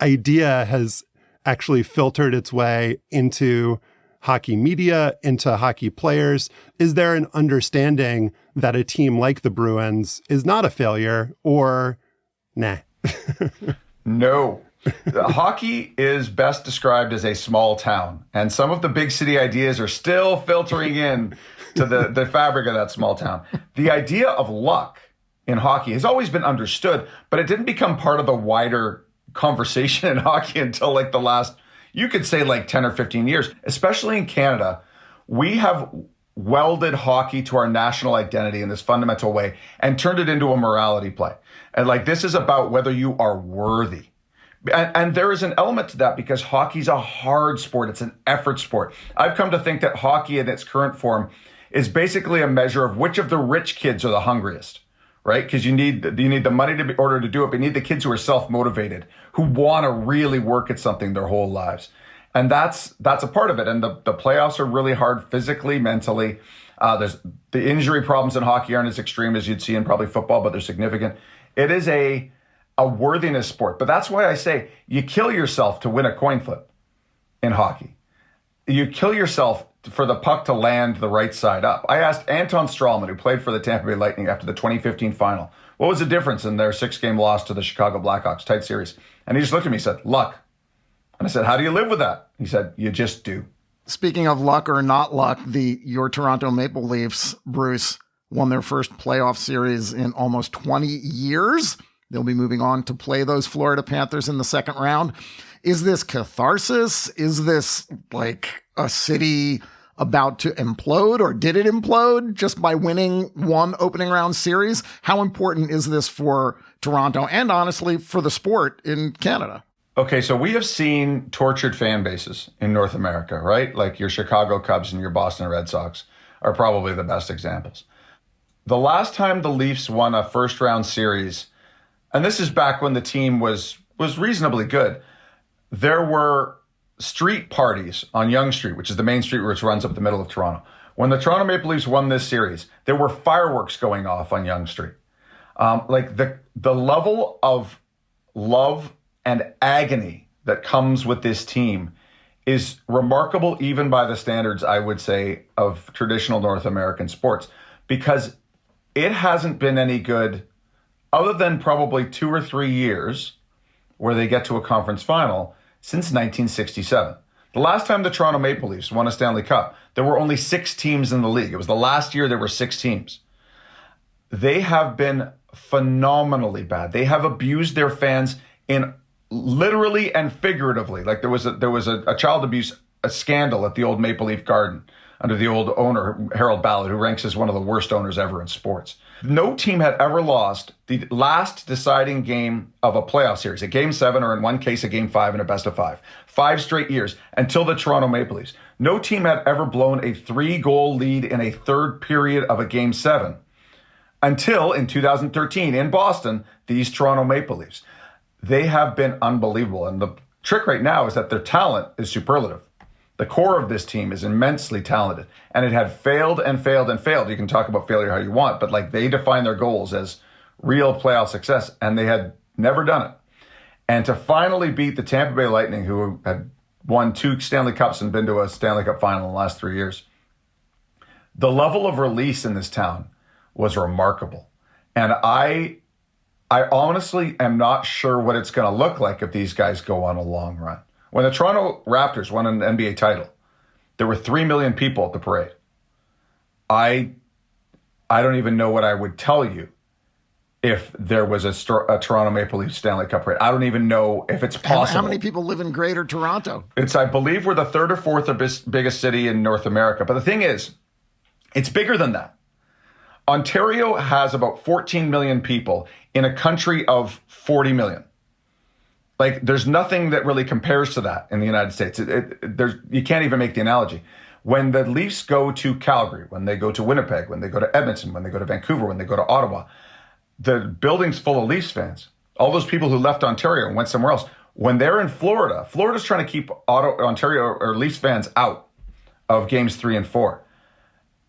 idea has actually filtered its way into hockey media, into hockey players. Is there an understanding that a team like the Bruins is not a failure, or nah? No. Hockey is best described as a small town, and some of the big city ideas are still filtering in to the fabric of that small town. The idea of luck in hockey has always been understood, but it didn't become part of the wider conversation in hockey until like the last, you could say like 10 or 15 years, especially in Canada. We have welded hockey to our national identity in this fundamental way and turned it into a morality play. And like, this is about whether you are worthy. And there is an element to that because hockey's a hard sport. It's an effort sport. I've come to think that hockey in its current form is basically a measure of which of the rich kids are the hungriest, right? Because you need the money in order to do it, but you need the kids who are self-motivated, who want to really work at something their whole lives. And that's a part of it. And the playoffs are really hard physically, mentally. There's the injury problems in hockey aren't as extreme as you'd see in probably football, but they're significant. It is a worthiness sport. But that's why I say you kill yourself to win a coin flip in hockey. You kill yourself for the puck to land the right side up. I asked Anton Strawman, who played for the Tampa Bay Lightning after the 2015 final, what was the difference in their 6-game loss to the Chicago Blackhawks, tight series? And he just looked at me and said, luck. And I said, how do you live with that? He said, you just do. Speaking of luck or not luck, your Toronto Maple Leafs, Bruce, won their first playoff series in almost 20 years. They'll be moving on to play those Florida Panthers in the second round. Is this catharsis? Is this like a city about to implode, or did it implode just by winning one opening round series? How important is this for Toronto and honestly for the sport in Canada? Okay, so we have seen tortured fan bases in North America, right? Like your Chicago Cubs and your Boston Red Sox are probably the best examples. The last time the Leafs won a first round series, and this is back when the team was reasonably good, there were street parties on Yonge Street, which is the main street which runs up the middle of Toronto. When the Toronto Maple Leafs won this series, there were fireworks going off on Yonge Street. Like the level of love and agony that comes with this team is remarkable, even by the standards, I would say, of traditional North American sports, because it hasn't been any good other than probably 2 or 3 years where they get to a conference final since 1967. The last time the Toronto Maple Leafs won a Stanley Cup, there were only 6 teams in the league. It was the last year there were 6 teams. They have been phenomenally bad. They have abused their fans in literally and figuratively. Like there was a child abuse scandal at the old Maple Leaf Garden under the old owner, Harold Ballard, who ranks as one of the worst owners ever in sports. No team had ever lost the last deciding game of a playoff series, a Game 7 or in one case a Game 5 and a best of 5. 5 straight years until the Toronto Maple Leafs. No team had ever blown a 3-goal lead in a third period of a Game 7 until in 2013 in Boston, these Toronto Maple Leafs. They have been unbelievable. And the trick right now is that their talent is superlative. The core of this team is immensely talented, and it had failed and failed and failed. You can talk about failure how you want, but like they define their goals as real playoff success, and they had never done it. And to finally beat the Tampa Bay Lightning, who had won 2 Stanley Cups and been to a Stanley Cup final in the last 3 years, the level of release in this town was remarkable. And I honestly am not sure what it's going to look like if these guys go on a long run. When the Toronto Raptors won an NBA title, there were 3 million people at the parade. I don't even know what I would tell you if there was a Toronto Maple Leafs Stanley Cup parade. I don't even know if it's possible. How many people live in Greater Toronto? I believe we're the 3rd or 4th biggest city in North America. But the thing is, it's bigger than that. Ontario has about 14 million people in a country of 40 million. Like, there's nothing that really compares to that in the United States. You can't even make the analogy. When the Leafs go to Calgary, when they go to Winnipeg, when they go to Edmonton, when they go to Vancouver, when they go to Ottawa, the building's full of Leafs fans. All those people who left Ontario and went somewhere else. When they're in Florida, Florida's trying to keep Ontario or Leafs fans out of games 3 and 4.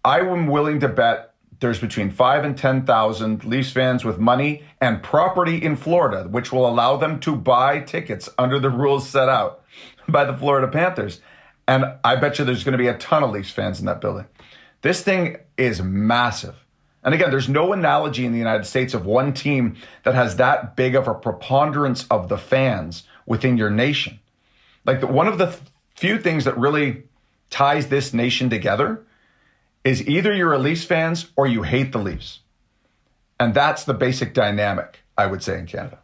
I am willing to bet there's between 5 and 10,000 Leafs fans with money and property in Florida, which will allow them to buy tickets under the rules set out by the Florida Panthers. And I bet you there's going to be a ton of Leafs fans in that building. This thing is massive. And again, there's no analogy in the United States of one team that has that big of a preponderance of the fans within your nation. Like one of the few things that really ties this nation together is either you're a Leafs fans or you hate the Leafs. And that's the basic dynamic, I would say, in Canada.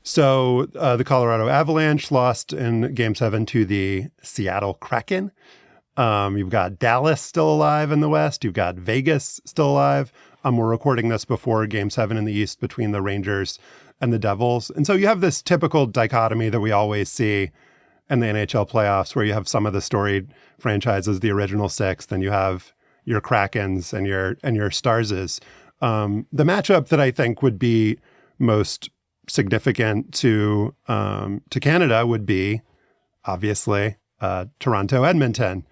So the Colorado Avalanche lost in Game 7 to the Seattle Kraken. You've got Dallas still alive in the West. You've got Vegas still alive. We're recording this before Game 7 in the East between the Rangers and the Devils. And so you have this typical dichotomy that we always see in the NHL playoffs, where you have some of the storied franchises, the original six, then you have your Krakens and your Starses. The matchup that I think would be most significant to Canada would be obviously Toronto-Edmonton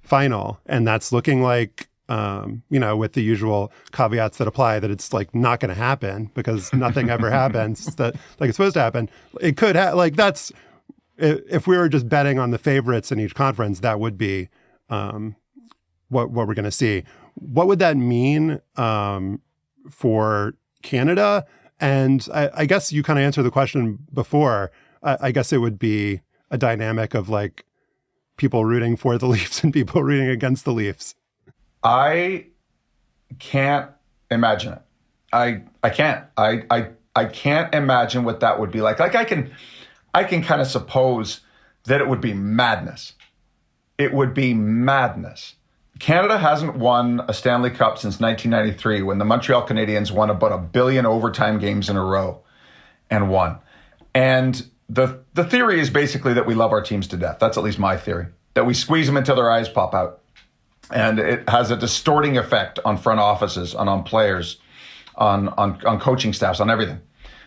final, and that's looking like with the usual caveats that apply, that it's like not going to happen because nothing ever happens that like it's supposed to happen. It could that's if we were just betting on the favorites in each conference, that would be what we're going to see. What would that mean for Canada? And I guess you kind of answered the question before. I guess it would be a dynamic of like people rooting for the Leafs and people rooting against the Leafs. I can't imagine it. I can't. I can't imagine what that would be like. Like I can kind of suppose that it would be madness. It would be madness. Canada hasn't won a Stanley Cup since 1993, when the Montreal Canadiens won about 1 billion overtime games in a row and won. And the theory is basically that we love our teams to death. That's at least my theory, that we squeeze them until their eyes pop out. And it has a distorting effect on front offices, on players, on coaching staffs, on everything.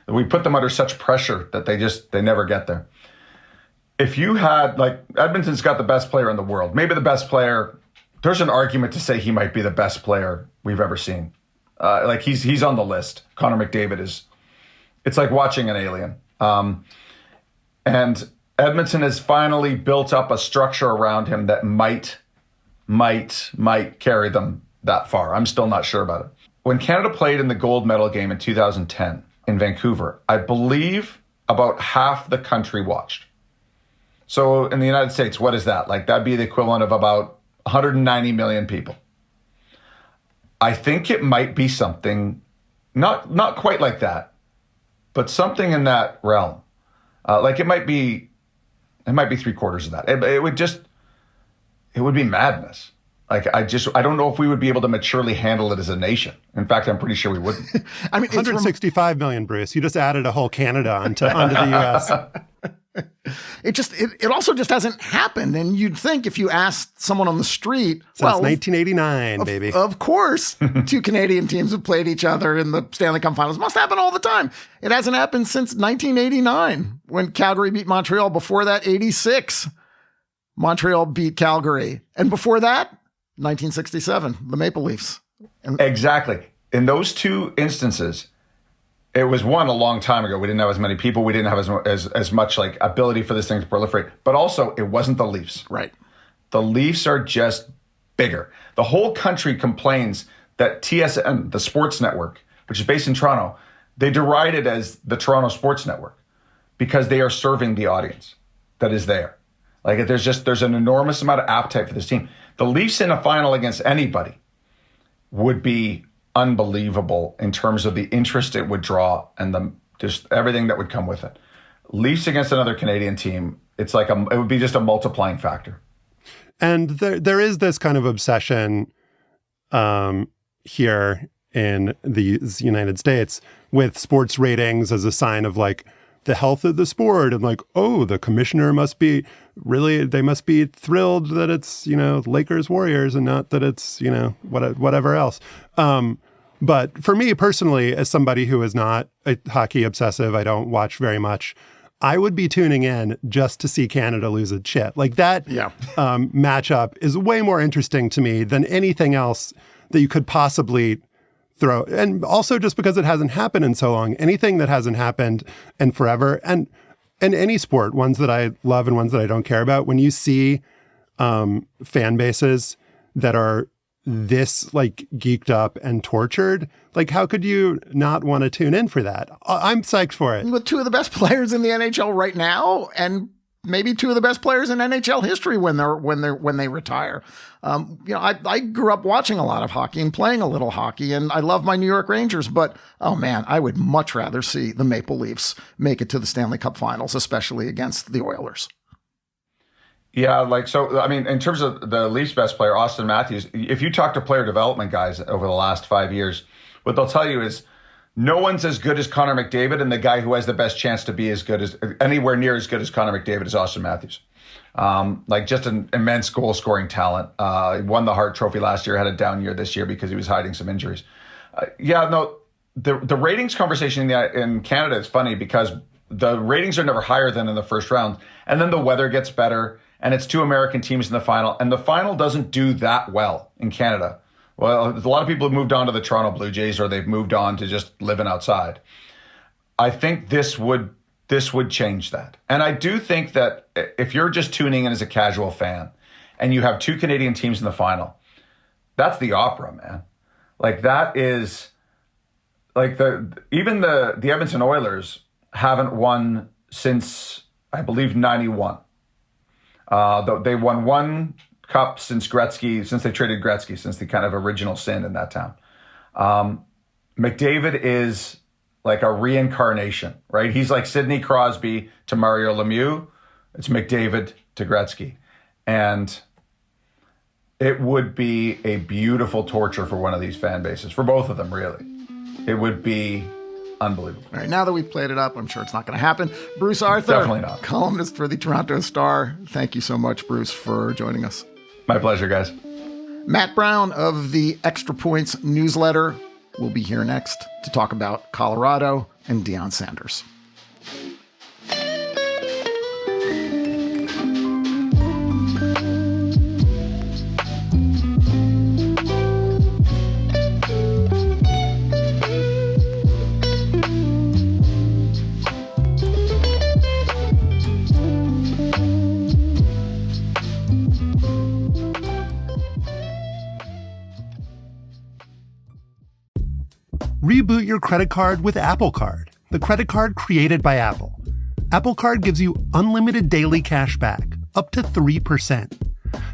We put them under such pressure that they never get there. If you had, like, Edmonton's got the best player in the world, maybe the best player. There's an argument to say he might be the best player we've ever seen. He's on the list. Connor McDavid is. It's like watching an alien. And Edmonton has finally built up a structure around him that might carry them that far. I'm still not sure about it. When Canada played in the gold medal game in 2010 in Vancouver, I believe about half the country watched. So in the United States, what is that? Like, that'd be the equivalent of about 190 million people. I think it might be something, not quite like that, but something in that realm. It might be 3/4 of that. It would be madness. Like, I don't know if we would be able to maturely handle it as a nation. In fact, I'm pretty sure we wouldn't. I mean, 165 million, Bruce. You just added a whole Canada onto the U.S. It also just hasn't happened. And you'd think if you asked someone on the street, since 1989, baby. Of course, two Canadian teams have played each other in the Stanley Cup Finals. Must happen all the time. It hasn't happened since 1989 when Calgary beat Montreal. Before that, 86. Montreal beat Calgary. And before that, 1967, the Maple Leafs. Exactly. In those two instances, it was one a long time ago. We didn't have as many people. We didn't have as much like ability for this thing to proliferate. But also, it wasn't the Leafs. Right. The Leafs are just bigger. The whole country complains that TSN, the sports network, which is based in Toronto, they deride it as the Toronto Sports Network because they are serving the audience that is there. Like, there's an enormous amount of appetite for this team. The Leafs in a final against anybody would be unbelievable in terms of the interest it would draw and just everything that would come with it. Leafs against another Canadian team, it would be just a multiplying factor. And there is this kind of obsession here in the United States with sports ratings as a sign of like the health of the sport, and like, oh, the commissioner must be thrilled that it's, Lakers Warriors and not that it's, whatever else. But for me personally, as somebody who is not a hockey obsessive, I don't watch very much, I would be tuning in just to see Canada lose a shit. Like that matchup is way more interesting to me than anything else that you could possibly throw. And also just because it hasn't happened in so long, anything that hasn't happened in forever, and in any sport, ones that I love and ones that I don't care about, when you see fan bases that are this like geeked up and tortured, like how could you not want to tune in for that? I'm psyched for it. With two of the best players in the NHL right now, and maybe two of the best players in NHL history when they retire. I grew up watching a lot of hockey and playing a little hockey, and I love my New York Rangers, but oh man, I would much rather see the Maple Leafs make it to the Stanley Cup Finals, especially against the Oilers. Yeah, in terms of the Leafs' best player, Austin Matthews, if you talk to player development guys over the last 5 years, what they'll tell you is no one's as good as Connor McDavid, and the guy who has the best chance to be as good as anywhere near as good as Connor McDavid is Austin Matthews. Just an immense goal-scoring talent. He won the Hart Trophy last year, had a down year this year because he was hiding some injuries. The ratings conversation in Canada is funny because the ratings are never higher than in the first round, and then the weather gets better, and it's two American teams in the final, and the final doesn't do that well in Canada. Well, a lot of people have moved on to the Toronto Blue Jays, or they've moved on to just living outside. I think this would change that. And I do think that if you're just tuning in as a casual fan and you have two Canadian teams in the final, that's the opera, man. Like that is like the Edmonton Oilers haven't won since, I believe, 91. They won one cup since they traded Gretzky, since the kind of original sin in that town. McDavid is like a reincarnation, right? He's like Sidney Crosby to Mario Lemieux. It's McDavid to Gretzky. And it would be a beautiful torture for one of these fan bases, for both of them, really. It would be unbelievable. All right, now that we've played it up, I'm sure it's not going to happen. Bruce Arthur, definitely not, columnist for the Toronto Star. Thank you so much, Bruce, for joining us. My pleasure, guys. Matt Brown of the Extra Points newsletter will be here next to talk about Colorado and Deion Sanders. Reboot your credit card with Apple Card, the credit card created by Apple. Apple Card gives you unlimited daily cash back, up to 3%.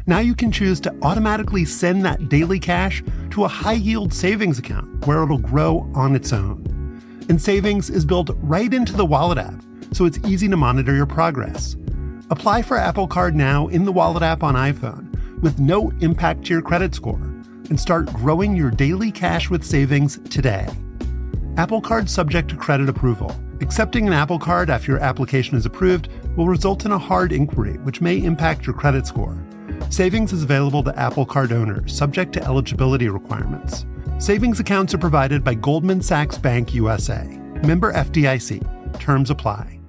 Now you can choose to automatically send that daily cash to a high-yield savings account where it'll grow on its own. And savings is built right into the Wallet app, so it's easy to monitor your progress. Apply for Apple Card now in the Wallet app on iPhone with no impact to your credit score, and start growing your daily cash with savings today. Apple Card subject to credit approval. Accepting an Apple Card after your application is approved will result in a hard inquiry, which may impact your credit score. Savings is available to Apple Card owners, subject to eligibility requirements. Savings accounts are provided by Goldman Sachs Bank USA. Member FDIC. Terms apply.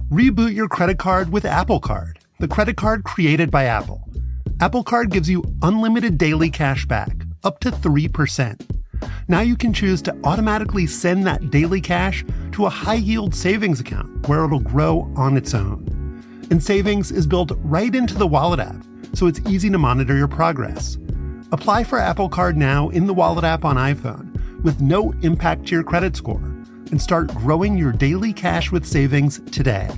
Reboot your credit card with Apple Card, the credit card created by Apple. Apple Card gives you unlimited daily cash back, up to 3%. Now you can choose to automatically send that daily cash to a high-yield savings account where it'll grow on its own. And savings is built right into the Wallet app, so it's easy to monitor your progress. Apply for Apple Card now in the Wallet app on iPhone with no impact to your credit score, and start growing your daily cash with savings today.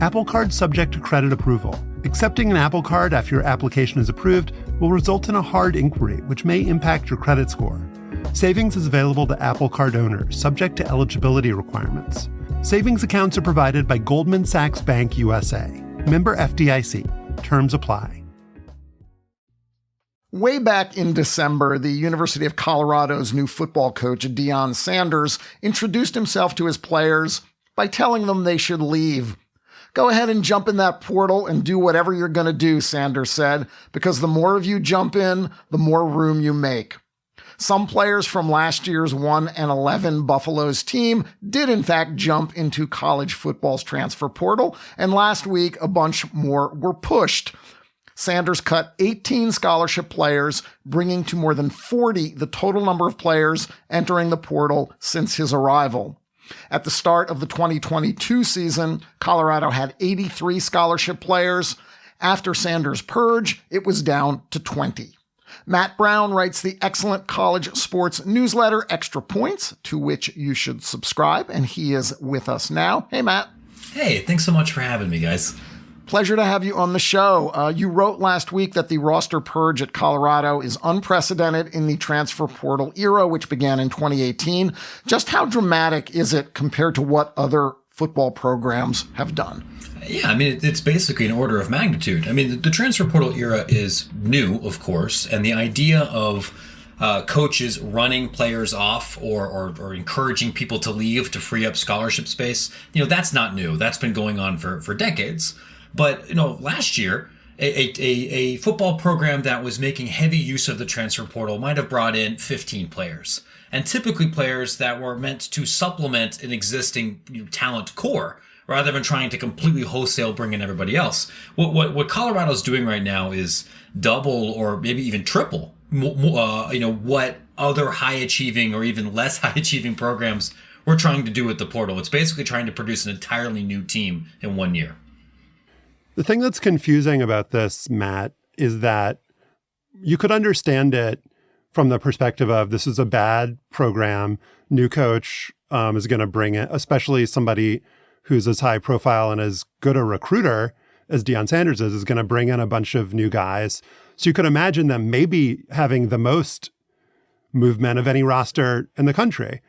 Apple Card subject to credit approval. Accepting an Apple Card after your application is approved will result in a hard inquiry, which may impact your credit score. Savings is available to Apple Card owners, subject to eligibility requirements. Savings accounts are provided by Goldman Sachs Bank USA. Member FDIC. Terms apply. Way back in December, the University of Colorado's new football coach, Deion Sanders, introduced himself to his players by telling them they should leave. Go ahead and jump in that portal and do whatever you're going to do, Sanders said, because the more of you jump in, the more room you make. Some players from last year's 1-11 Buffaloes team did in fact jump into college football's transfer portal, and last week a bunch more were pushed. Sanders cut 18 scholarship players, bringing to more than 40 the total number of players entering the portal since his arrival. At the start of the 2022 season, Colorado had 83 scholarship players. After Sanders' purge, it was down to 20. Matt Brown writes the excellent college sports newsletter Extra Points, to which you should subscribe, and he is with us now. Hey, Matt. Hey, thanks so much for having me, guys. Pleasure to have you on the show. You wrote last week that the roster purge at Colorado is unprecedented in the transfer portal era, which began in 2018. Just how dramatic is it compared to what other football programs have done? Yeah, I mean, it's basically an order of magnitude. I mean, the transfer portal era is new, of course, and the idea of coaches running players off or encouraging people to leave to free up scholarship space, that's not new. That's been going on for decades. But, last year, a football program that was making heavy use of the transfer portal might have brought in 15 players, and typically players that were meant to supplement an existing talent core, rather than trying to completely wholesale bring in everybody else. What Colorado's doing right now is double or maybe even triple, what other high-achieving or even less high-achieving programs were trying to do with the portal. It's basically trying to produce an entirely new team in 1 year. The thing that's confusing about this, Matt, is that you could understand it from the perspective of this is a bad program. New coach is going to bring it, especially somebody who's as high profile and as good a recruiter as Deion Sanders is going to bring in a bunch of new guys. So you could imagine them maybe having the most movement of any roster in the country.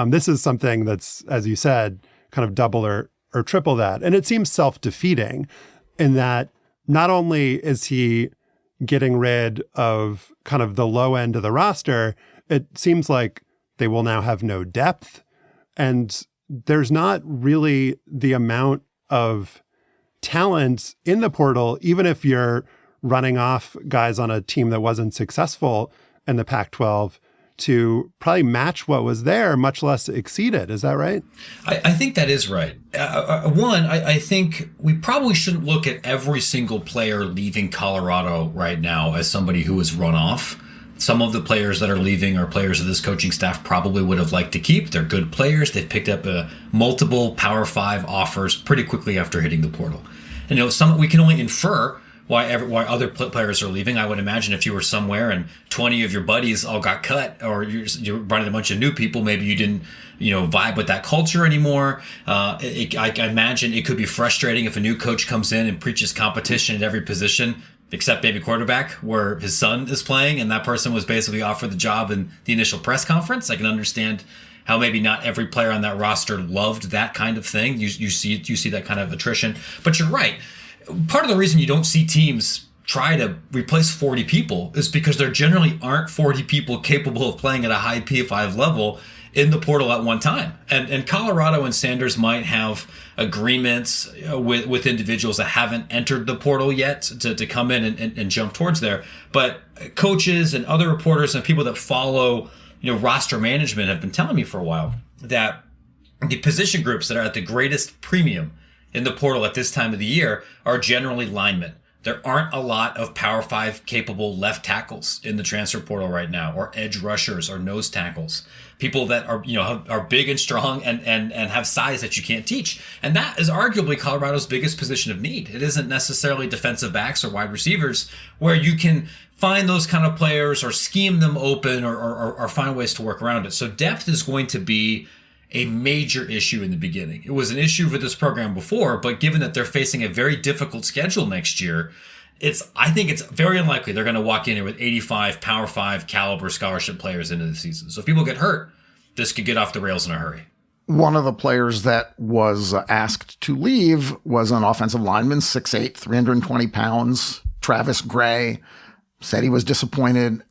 This is something that's, as you said, kind of double or triple that. And it seems self-defeating in that not only is he getting rid of kind of the low end of the roster, it seems like they will now have no depth. And there's not really the amount of talent in the portal, even if you're running off guys on a team that wasn't successful in the Pac-12, to probably match what was there, much less exceed it. Is that right? I think that is right. I think we probably shouldn't look at every single player leaving Colorado right now as somebody who was run off. Some of the players that are leaving are players that this coaching staff probably would have liked to keep. They're good players. They've picked up multiple Power 5 offers pretty quickly after hitting the portal. And we can only infer why other players are leaving. I would imagine if you were somewhere and 20 of your buddies all got cut, or you're running a bunch of new people, maybe you didn't vibe with that culture anymore. I imagine it could be frustrating if a new coach comes in and preaches competition at every position, except maybe quarterback, where his son is playing, and that person was basically offered the job in the initial press conference. I can understand how maybe not every player on that roster loved that kind of thing. You see that kind of attrition. But you're right. Part of the reason you don't see teams try to replace 40 people is because there generally aren't 40 people capable of playing at a high P5 level in the portal at one time. And Colorado and Sanders might have agreements with individuals that haven't entered the portal yet to come in and jump towards there. But coaches and other reporters and people that follow roster management have been telling me for a while that the position groups that are at the greatest premium in the portal at this time of the year are generally linemen. There aren't a lot of Power 5 capable left tackles in the transfer portal right now, or edge rushers or nose tackles. People that are big and strong and have size that you can't teach. And that is arguably Colorado's biggest position of need. It isn't necessarily defensive backs or wide receivers, where you can find those kind of players or scheme them open or find ways to work around it. So depth is going to be a major issue in the beginning. It was an issue for this program before, but given that they're facing a very difficult schedule next year, I think it's very unlikely they're going to walk in here with 85 Power 5 caliber scholarship players into the season. So if people get hurt, this could get off the rails in a hurry. One of the players that was asked to leave was an offensive lineman, 6'8", 320 pounds, Travis Gray. Said he was disappointed.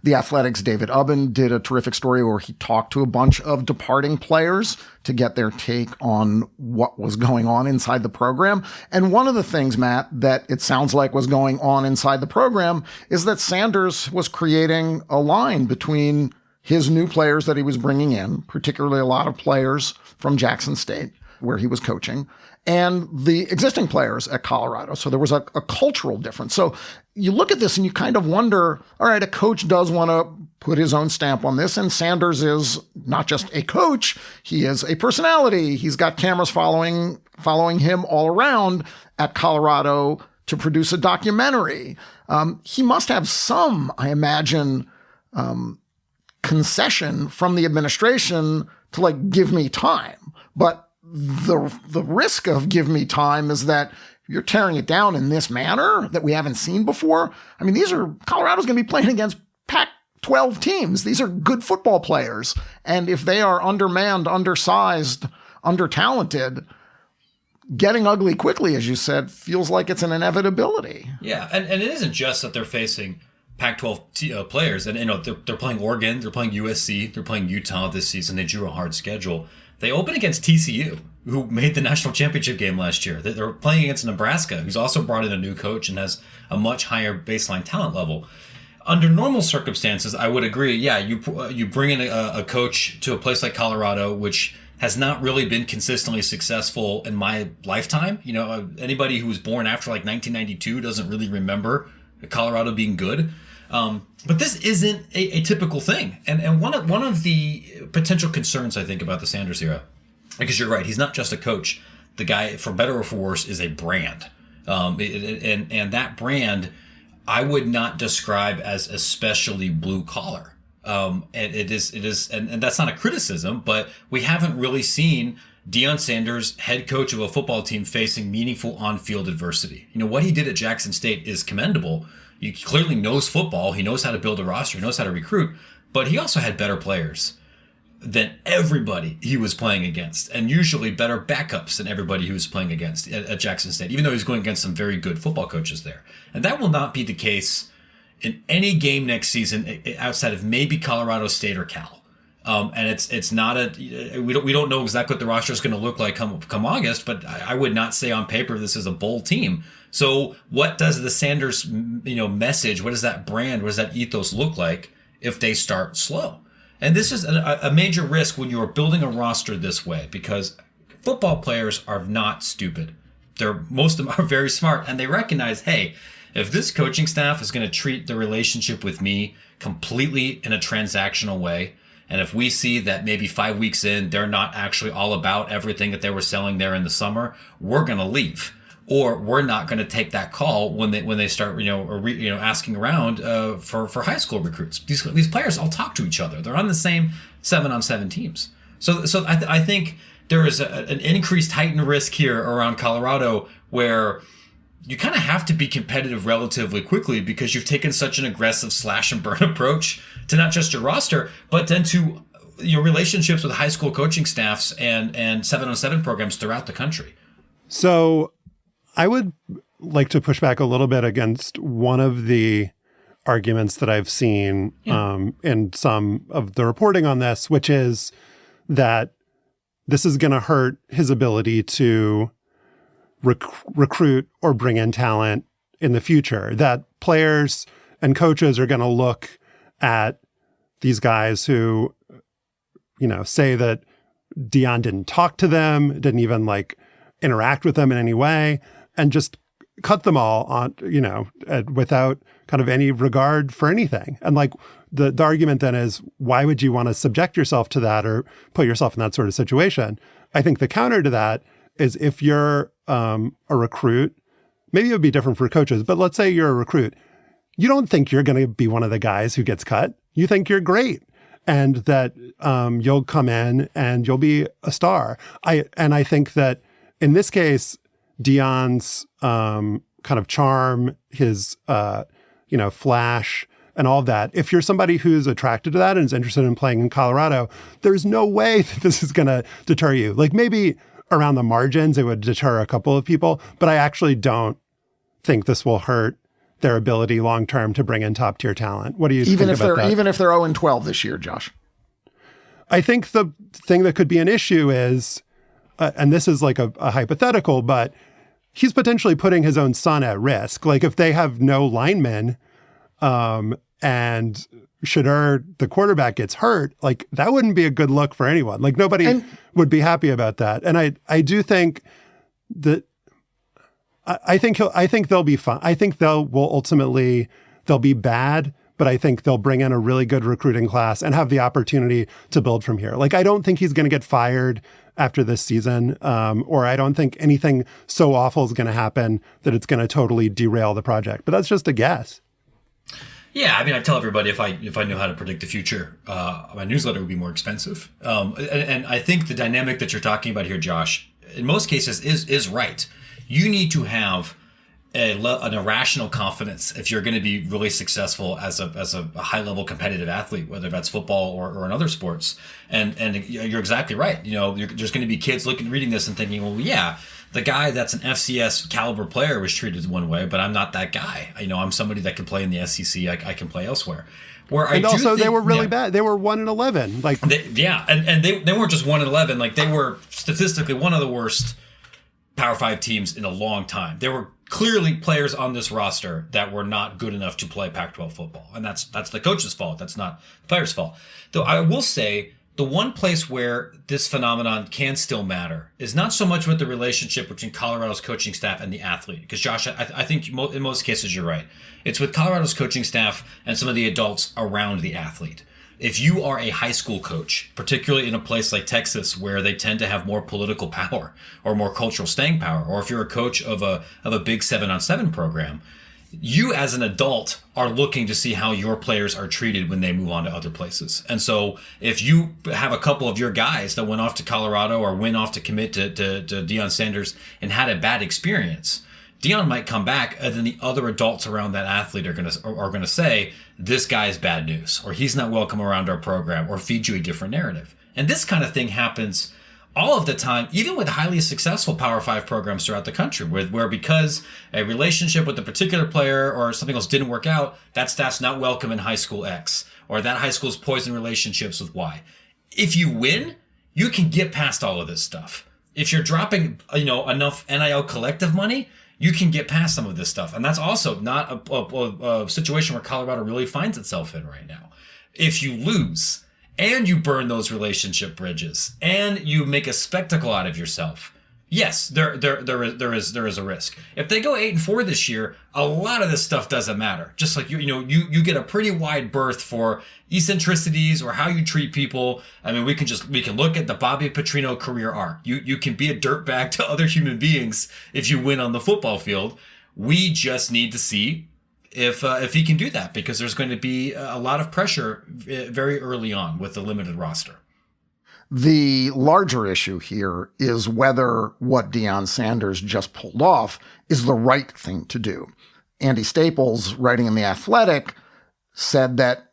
The Athletic's David Ubben did a terrific story where he talked to a bunch of departing players to get their take on what was going on inside the program. And one of the things, Matt, that it sounds like was going on inside the program is that Sanders was creating a line between his new players that he was bringing in, particularly a lot of players from Jackson State, where he was coaching, and the existing players at Colorado. So there was a cultural difference. So you look at this and you kind of wonder, all right, a coach does want to put his own stamp on this. And Sanders is not just a coach, he is a personality. He's got cameras following him all around at Colorado to produce a documentary. He must have some, I imagine, concession from the administration to like give me time. But the risk of give me time is that you're tearing it down in this manner that we haven't seen before. I mean, Colorado's going to be playing against Pac-12 teams. These are good football players. And if they are undermanned, undersized, under-talented, getting ugly quickly, as you said, feels like it's an inevitability. Yeah, and it isn't just that they're facing Pac-12 players. And, they're playing Oregon, they're playing USC, they're playing Utah this season. They drew a hard schedule. They open against TCU, who made the national championship game last year. They're playing against Nebraska, who's also brought in a new coach and has a much higher baseline talent level. Under normal circumstances, I would agree. Yeah, you bring in a coach to a place like Colorado, which has not really been consistently successful in my lifetime. Anybody who was born after like 1992 doesn't really remember Colorado being good. But this isn't a typical thing. And one of the potential concerns, I think, about the Sanders era, because you're right, he's not just a coach. The guy, for better or for worse, is a brand. And that brand, I would not describe as especially blue collar. And it is, and that's not a criticism, but we haven't really seen Deion Sanders, head coach of a football team, facing meaningful on-field adversity. What he did at Jackson State is commendable. He clearly knows football. He knows how to build a roster. He knows how to recruit. But he also had better players than everybody he was playing against, and usually better backups than everybody he was playing against at Jackson State, even though he's going against some very good football coaches there. And that will not be the case in any game next season outside of maybe Colorado State or Cal. And it's not we don't know exactly what the roster is going to look like come August, but I would not say on paper this is a bowl team. So what does the Sanders message, what does that brand, what does that ethos look like if they start slow? And this is a major risk when you are building a roster this way, because football players are not stupid. Most of them are very smart, and they recognize, hey, if this coaching staff is going to treat the relationship with me completely in a transactional way, and if we see that maybe 5 weeks in, they're not actually all about everything that they were selling there in the summer, we're going to leave. Or we're not going to take that call when they start, asking around for high school recruits. These players all talk to each other. They're on the same 7-on-7 teams. So I think there is an increased heightened risk here around Colorado, where you kind of have to be competitive relatively quickly because you've taken such an aggressive slash and burn approach to not just your roster, but then to your relationships with high school coaching staffs and 7-on-7 programs throughout the country. So I would like to push back a little bit against one of the arguments that I've seen in some of the reporting on this, which is that this is going to hurt his ability to recruit or bring in talent in the future, that players and coaches are going to look at these guys who, say that Deion didn't talk to them, didn't even interact with them in any way, and just cut them all on, without kind of any regard for anything. And the argument then is, why would you want to subject yourself to that or put yourself in that sort of situation? I think the counter to that is, if you're a recruit, maybe it would be different for coaches, but let's say you're a recruit. You don't think you're going to be one of the guys who gets cut. You think you're great and that you'll come in and you'll be a star. I think that in this case, Deion's kind of charm, his flash, and all of that. If you're somebody who's attracted to that and is interested in playing in Colorado, there's no way that this is going to deter you. Maybe around the margins, it would deter a couple of people, but I actually don't think this will hurt their ability long-term to bring in top-tier talent. What do you think about that? Even if they're 0-12 this year, Josh? I think the thing that could be an issue is, and this is a hypothetical, but he's potentially putting his own son at risk. If they have no linemen, and Shedeur, the quarterback, gets hurt, that wouldn't be a good look for anyone. Nobody would be happy about that. And I do think that I think they'll be fine. I think they'll be bad, but I think they'll bring in a really good recruiting class and have the opportunity to build from here. Like, I don't think he's going to get fired after this season, or I don't think anything so awful is going to happen that it's going to totally derail the project. But that's just a guess. Yeah, I mean, I tell everybody if I knew how to predict the future, my newsletter would be more expensive. And I think the dynamic that you're talking about here, Josh, in most cases is right. You need to have an irrational confidence if you're going to be really successful as a high level competitive athlete, whether that's football or in other sports. And you're exactly right. You know, there's going to be kids reading this and thinking, well, yeah, the guy that's an FCS caliber player was treated one way, but I'm not that guy. You know, I'm somebody that can play in the SEC. I can play elsewhere. They were really bad. They were 1-11. Like, and they weren't just 1-11. Like, they were statistically one of the worst Power 5 teams in a long time. There were clearly players on this roster that were not good enough to play Pac-12 football, and that's the coach's fault. That's not the player's fault. Though I will say, the one place where this phenomenon can still matter is not so much with the relationship between Colorado's coaching staff and the athlete. Because, Josh, I think in most cases you're right. It's with Colorado's coaching staff and some of the adults around the athlete. If you are a high school coach, particularly in a place like Texas where they tend to have more political power or more cultural staying power, or if you're a coach of a big 7-on-7 program, you as an adult are looking to see how your players are treated when they move on to other places. And so if you have a couple of your guys that went off to Colorado or went off to commit to Deion Sanders and had a bad experience, Deion might come back, and then the other adults around that athlete are gonna say, this guy's bad news, or he's not welcome around our program, or feed you a different narrative. And this kind of thing happens all of the time, even with highly successful Power 5 programs throughout the country, where because a relationship with a particular player or something else didn't work out, that staff's not welcome in high school X, or that high school's poisoned relationships with Y. If you win, you can get past all of this stuff. If you're dropping, enough NIL collective money, you can get past some of this stuff. And that's also not a situation where Colorado really finds itself in right now. If you lose and you burn those relationship bridges and you make a spectacle out of yourself, yes, there is a risk. If they go 8-4 this year, a lot of this stuff doesn't matter. Just like you get a pretty wide berth for eccentricities or how you treat people. I mean, we can look at the Bobby Petrino career arc. You can be a dirtbag to other human beings if you win on the football field. We just need to see if he can do that, because there's going to be a lot of pressure very early on with the limited roster. The larger issue here is whether what Deion Sanders just pulled off is the right thing to do. Andy Staples, writing in The Athletic, said that,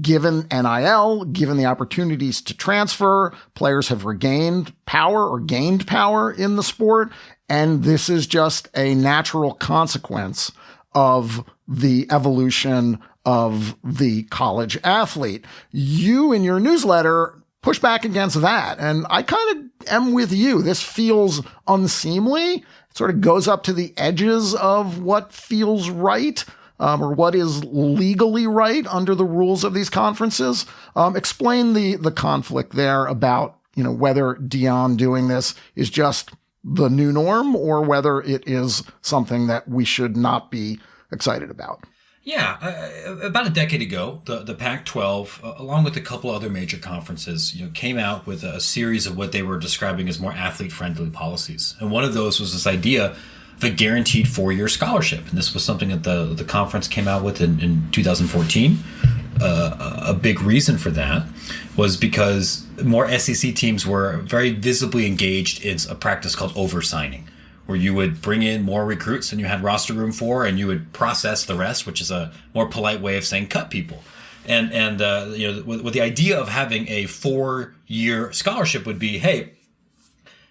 given NIL, given the opportunities to transfer, players have regained power or gained power in the sport. And this is just a natural consequence of the evolution of the college athlete. You, in your newsletter, push back against that. And I kind of am with you. This feels unseemly. It sort of goes up to the edges of what feels right, or what is legally right under the rules of these conferences. Explain the conflict there about, whether Deion doing this is just the new norm or whether it is something that we should not be excited about. Yeah, about a decade ago, the Pac-12, along with a couple other major conferences, came out with a series of what they were describing as more athlete-friendly policies. And one of those was this idea of a guaranteed 4-year scholarship. And this was something that the conference came out with in 2014. A big reason for that was because more SEC teams were very visibly engaged in a practice called oversigning, where you would bring in more recruits than you had roster room for, and you would process the rest, which is a more polite way of saying cut people. And with the idea of having a 4-year scholarship would be, hey,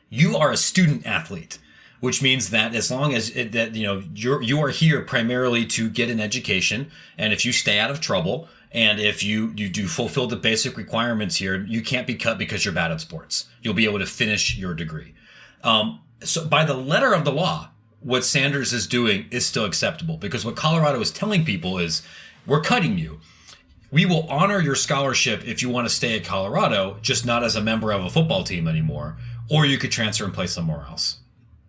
you are a student athlete, which means that as long as you are here primarily to get an education, and if you stay out of trouble, and if you do fulfill the basic requirements here, you can't be cut because you're bad at sports. You'll be able to finish your degree. So by the letter of the law, what Sanders is doing is still acceptable, because what Colorado is telling people is, we're cutting you. We will honor your scholarship if you want to stay at Colorado, just not as a member of a football team anymore, or you could transfer and play somewhere else.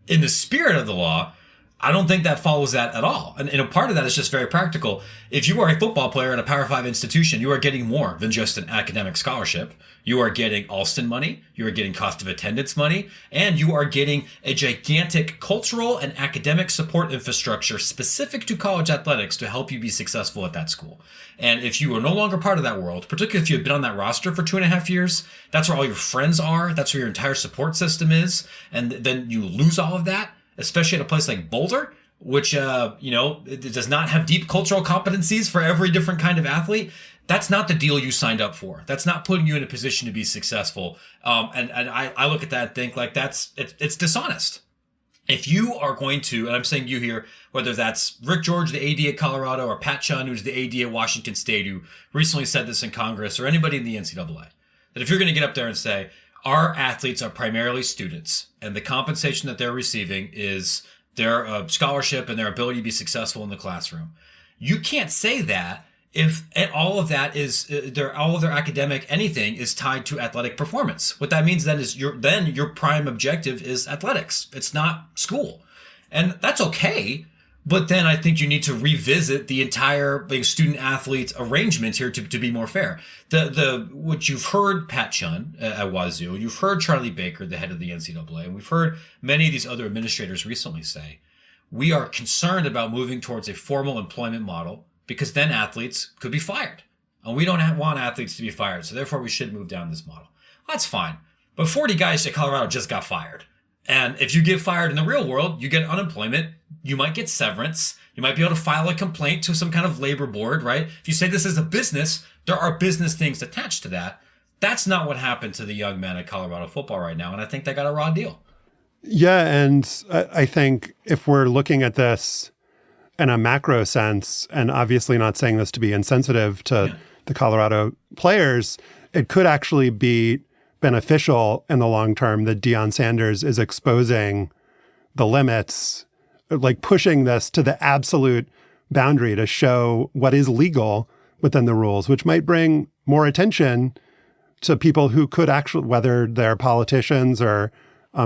In the spirit of the law, I don't think that follows that at all. And a part of that is just very practical. If you are a football player in a Power 5 institution, you are getting more than just an academic scholarship. You are getting Alston money, you are getting cost of attendance money, and you are getting a gigantic cultural and academic support infrastructure specific to college athletics to help you be successful at that school. And if you are no longer part of that world, particularly if you've been on that roster for 2.5 years, that's where all your friends are, that's where your entire support system is, and then you lose all of that, especially at a place like Boulder, which, it does not have deep cultural competencies for every different kind of athlete. That's not the deal you signed up for. That's not putting you in a position to be successful. And I look at that and think like it's dishonest. If you are going to, and I'm saying you here, whether that's Rick George, the AD at Colorado, or Pat Chun, who's the AD at Washington State, who recently said this in Congress, or anybody in the NCAA, that if you're going to get up there and say, our athletes are primarily students, and the compensation that they're receiving is their scholarship and their ability to be successful in the classroom, you can't say that if all of that is all of their academic anything is tied to athletic performance. What that means then is your prime objective is athletics. It's not school. And that's okay. But then I think you need to revisit the entire student athlete arrangement here to be more fair. What you've heard Pat Chun at Wazoo, you've heard Charlie Baker, the head of the NCAA, and we've heard many of these other administrators recently say, we are concerned about moving towards a formal employment model because then athletes could be fired. And we don't want athletes to be fired, so therefore we should move down this model. That's fine. But 40 guys at Colorado just got fired. And if you get fired in the real world, you get unemployment, you might get severance, you might be able to file a complaint to some kind of labor board, right? If you say this is a business, there are business things attached to that. That's not what happened to the young men at Colorado football right now, and I think they got a raw deal. Yeah, and I think if we're looking at this in a macro sense, and obviously not saying this to be insensitive to the Colorado players, it could actually be beneficial in the long term that Deion Sanders is exposing the limits, like pushing this to the absolute boundary to show what is legal within the rules, which might bring more attention to people who could actually, whether they're politicians or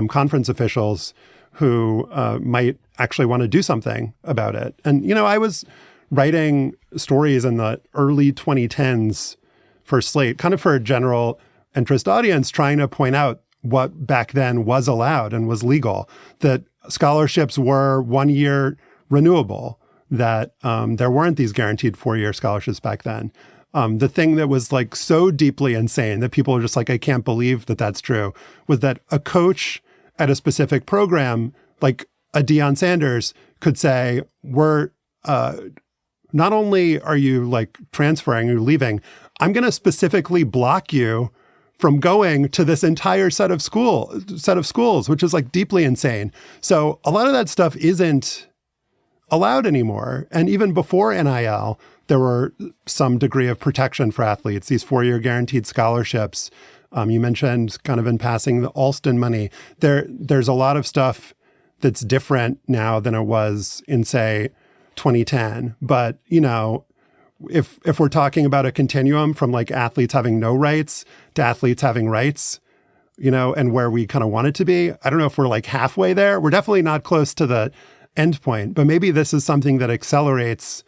conference officials who might actually want to do something about it. And, I was writing stories in the early 2010s for Slate, kind of for a general interest audience, trying to point out what back then was allowed and was legal, that scholarships were 1 year renewable, that there weren't these guaranteed 4-year scholarships back then. The thing that was like so deeply insane that people are just like, I can't believe that that's true, was that a coach at a specific program, like a Deion Sanders, could say, we're not only are you like transferring or leaving, I'm going to specifically block you from going to this entire set of schools, which is like deeply insane. So a lot of that stuff isn't allowed anymore. And even before NIL, there were some degree of protection for athletes, these 4-year guaranteed scholarships. You mentioned kind of in passing the Alston money. There's a lot of stuff that's different now than it was in, say, 2010. But, if we're talking about a continuum from like athletes having no rights to athletes having rights, and where we kind of want it to be, I don't know if we're like halfway there. We're definitely not close to the end point, but maybe this is something that accelerates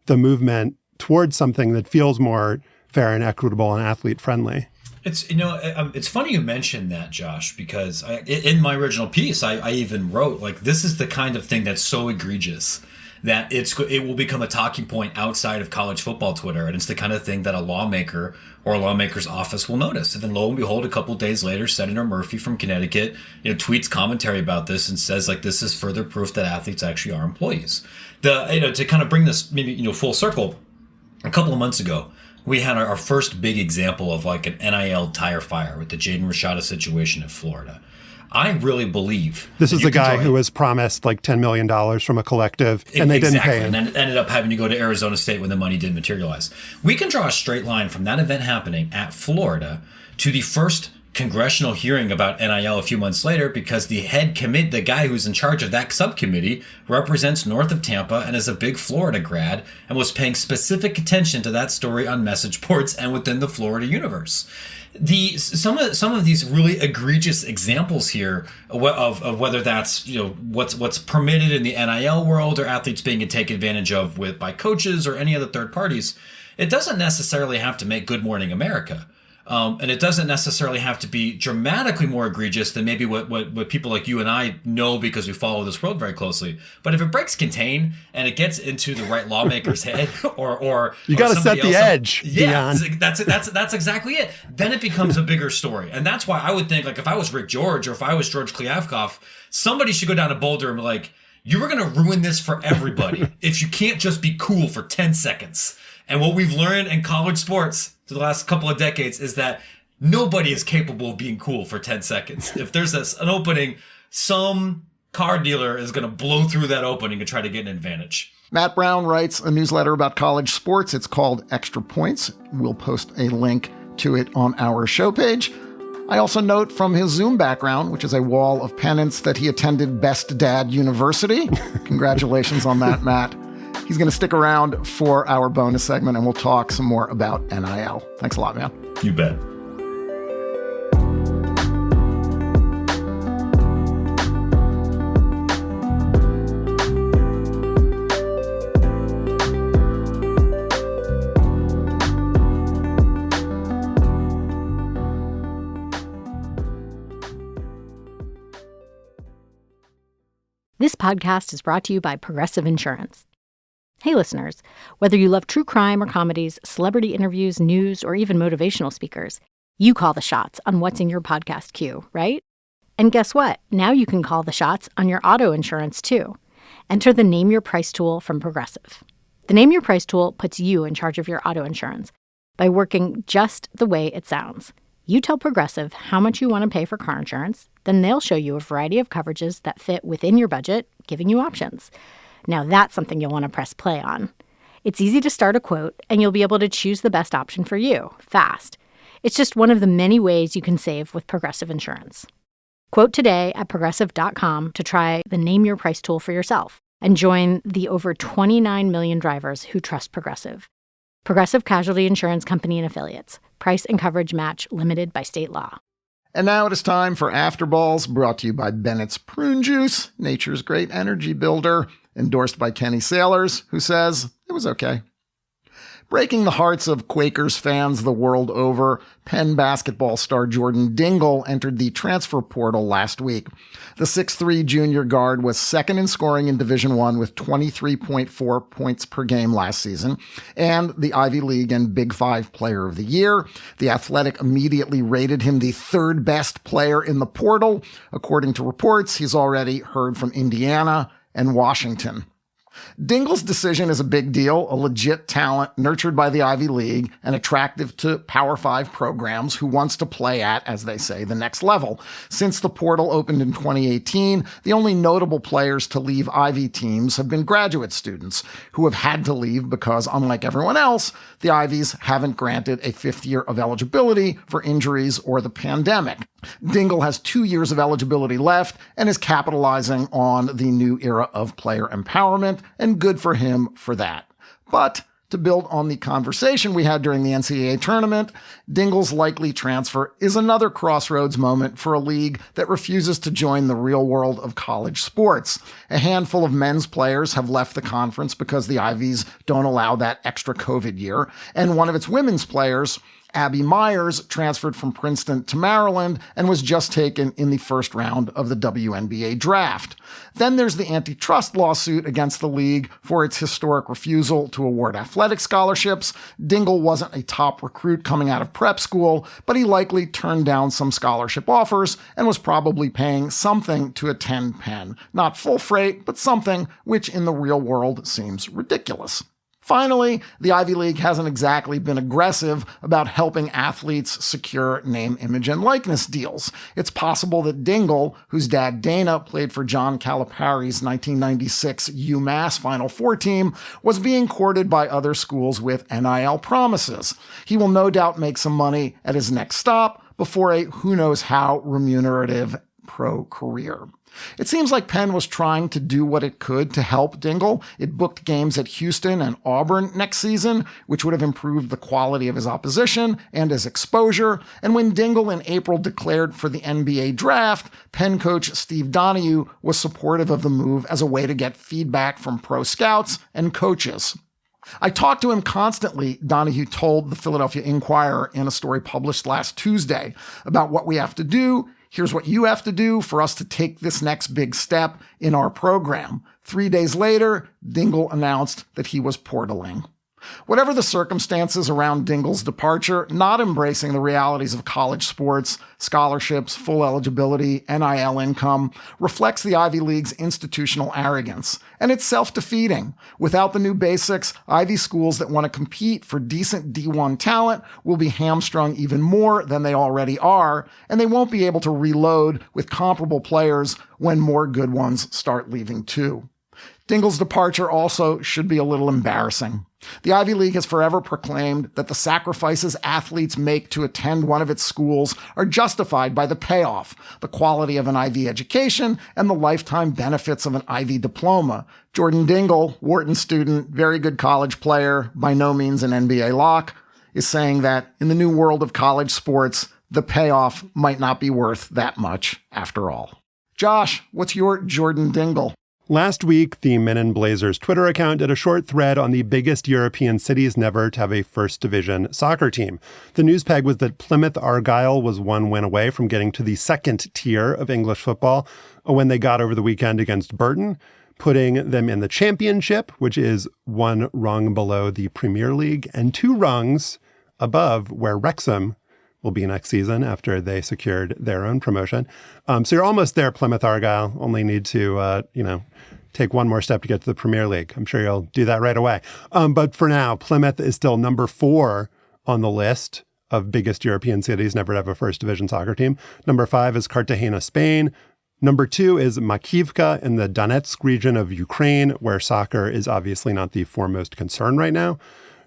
the movement towards something that feels more fair and equitable and athlete friendly. It's funny you mentioned that, Josh, because in my original piece, I even wrote, like, this is the kind of thing that's so egregious that it will become a talking point outside of college football Twitter. And it's the kind of thing that a lawmaker or a lawmaker's office will notice. And then lo and behold, a couple of days later, Senator Murphy from Connecticut, tweets commentary about this and says, like, this is further proof that athletes actually are employees. To kind of bring this maybe, full circle, a couple of months ago, we had our first big example of like an NIL tire fire with the Jaden Rashada situation in Florida. I really believe this is the guy who was promised like $10 million from a collective and they didn't pay him. And ended up having to go to Arizona State when the money didn't materialize. We can draw a straight line from that event happening at Florida to the first congressional hearing about NIL a few months later, because the the guy who's in charge of that subcommittee, represents north of Tampa and is a big Florida grad and was paying specific attention to that story on message boards and within the Florida universe. Some of these really egregious examples here of whether that's what's permitted in the NIL world or athletes being taken advantage of by coaches or any other third parties, it doesn't necessarily have to make Good Morning America. And it doesn't necessarily have to be dramatically more egregious than maybe what people like you and I know because we follow this world very closely. But if it breaks contain and it gets into the right lawmaker's head, or you got to set the edge. Yeah, that's exactly it. Then it becomes a bigger story, and that's why I would think, like, if I was Rick George or if I was George Kliavkoff, somebody should go down to Boulder and be like, "You were going to ruin this for everybody if you can't just be cool for 10 seconds." And what we've learned in college sports for the last couple of decades is that nobody is capable of being cool for 10 seconds. If there's an opening, some car dealer is going to blow through that opening and try to get an advantage. Matt Brown writes a newsletter about college sports. It's called Extra Points. We'll post a link to it on our show page. I also note from his Zoom background, which is a wall of penance, that he attended Best Dad University. Congratulations on that, Matt. He's going to stick around for our bonus segment, and we'll talk some more about NIL. Thanks a lot, man. You bet. This podcast is brought to you by Progressive Insurance. Hey listeners, whether you love true crime or comedies, celebrity interviews, news, or even motivational speakers, you call the shots on what's in your podcast queue, right? And guess what? Now you can call the shots on your auto insurance too. Enter the Name Your Price tool from Progressive. The Name Your Price tool puts you in charge of your auto insurance by working just the way it sounds. You tell Progressive how much you want to pay for car insurance, then they'll show you a variety of coverages that fit within your budget, giving you options. Now that's something you'll want to press play on. It's easy to start a quote, and you'll be able to choose the best option for you, fast. It's just one of the many ways you can save with Progressive Insurance. Quote today at Progressive.com to try the Name Your Price tool for yourself and join the over 29 million drivers who trust Progressive. Progressive Casualty Insurance Company and Affiliates. Price and coverage match limited by state law. And now it is time for Afterballs, brought to you by Bennett's Prune Juice, nature's great energy builder, endorsed by Kenny Sailors, who says it was okay. Breaking the hearts of Quakers fans the world over, Penn basketball star Jordan Dingle entered the transfer portal last week. The 6'3" junior guard was second in scoring in Division I with 23.4 points per game last season, and the Ivy League and Big Five Player of the Year. The Athletic immediately rated him the third best player in the portal. According to reports, he's already heard from Indiana and Washington. Dingle's decision is a big deal, a legit talent nurtured by the Ivy League and attractive to Power 5 programs who wants to play at, as they say, the next level. Since the portal opened in 2018, the only notable players to leave Ivy teams have been graduate students who have had to leave because, unlike everyone else, the Ivies haven't granted a fifth year of eligibility for injuries or the pandemic. Dingle has 2 years of eligibility left and is capitalizing on the new era of player empowerment, and good for him for that. But to build on the conversation we had during the NCAA tournament, Dingle's likely transfer is another crossroads moment for a league that refuses to join the real world of college sports. A handful of men's players have left the conference because the Ivies don't allow that extra COVID year, and one of its women's players, Abby Myers, transferred from Princeton to Maryland and was just taken in the first round of the WNBA draft. Then there's the antitrust lawsuit against the league for its historic refusal to award athletic scholarships. Dingle wasn't a top recruit coming out of prep school, but he likely turned down some scholarship offers and was probably paying something to attend Penn. Not full freight, but something, which in the real world seems ridiculous. Finally, the Ivy League hasn't exactly been aggressive about helping athletes secure name, image, and likeness deals. It's possible that Dingle, whose dad Dana played for John Calipari's 1996 UMass Final Four team, was being courted by other schools with NIL promises. He will no doubt make some money at his next stop before a who-knows-how remunerative pro career. It seems like Penn was trying to do what it could to help Dingle. It booked games at Houston and Auburn next season, which would have improved the quality of his opposition and his exposure. And when Dingle in April declared for the NBA draft, Penn coach Steve Donahue was supportive of the move as a way to get feedback from pro scouts and coaches. I talk to him constantly, Donahue told the Philadelphia Inquirer in a story published last Tuesday, about what we have to do. Here's what you have to do for us to take this next big step in our program. 3 days later, Dingle announced that he was portaling. Whatever the circumstances around Dingle's departure, not embracing the realities of college sports, scholarships, full eligibility, NIL income, reflects the Ivy League's institutional arrogance. And it's self-defeating. Without the new basics, Ivy schools that want to compete for decent D1 talent will be hamstrung even more than they already are, and they won't be able to reload with comparable players when more good ones start leaving too. Dingle's departure also should be a little embarrassing. The Ivy League has forever proclaimed that the sacrifices athletes make to attend one of its schools are justified by the payoff, the quality of an Ivy education, and the lifetime benefits of an Ivy diploma. Jordan Dingle, Wharton student, very good college player, by no means an NBA lock, is saying that in the new world of college sports, the payoff might not be worth that much after all. Josh, what's your Jordan Dingle? Last week, the Men in Blazers Twitter account did a short thread on the biggest European cities never to have a first division soccer team. The news peg was that Plymouth Argyle was one win away from getting to the second tier of English football when they got over the weekend against Burton, putting them in the championship, which is one rung below the Premier League and two rungs above where Wrexham will be next season after they secured their own promotion. So you're almost there, Plymouth Argyle. Only need to, take one more step to get to the Premier League. I'm sure you'll do that right away. But for now, Plymouth is still number 4 on the list of biggest European cities never to have a first division soccer team. Number 5 is Cartagena, Spain. Number 2 is Makivka in the Donetsk region of Ukraine, where soccer is obviously not the foremost concern right now.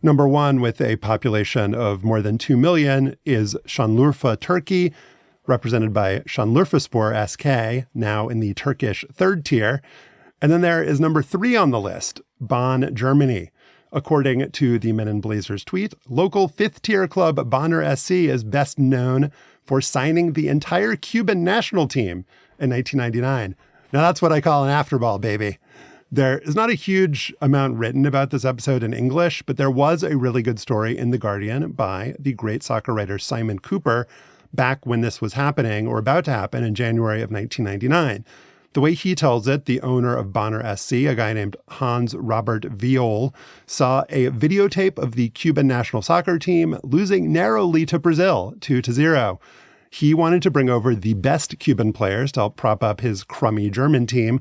Number 1, with a population of more than 2 million, is Şanlıurfa, Turkey, represented by Şanlıurfaspor SK, now in the Turkish third tier. And then there is number 3 on the list, Bonn, Germany. According to the Men in Blazers tweet, local fifth-tier club Bonner SC is best known for signing the entire Cuban national team in 1999. Now that's what I call an afterball, baby. There is not a huge amount written about this episode in English, but there was a really good story in The Guardian by the great soccer writer Simon Cooper back when this was happening or about to happen in January of 1999. The way he tells it, the owner of Bonner SC, a guy named Hans Robert Viol, saw a videotape of the Cuban national soccer team losing narrowly to Brazil 2-0. He wanted to bring over the best Cuban players to help prop up his crummy German team,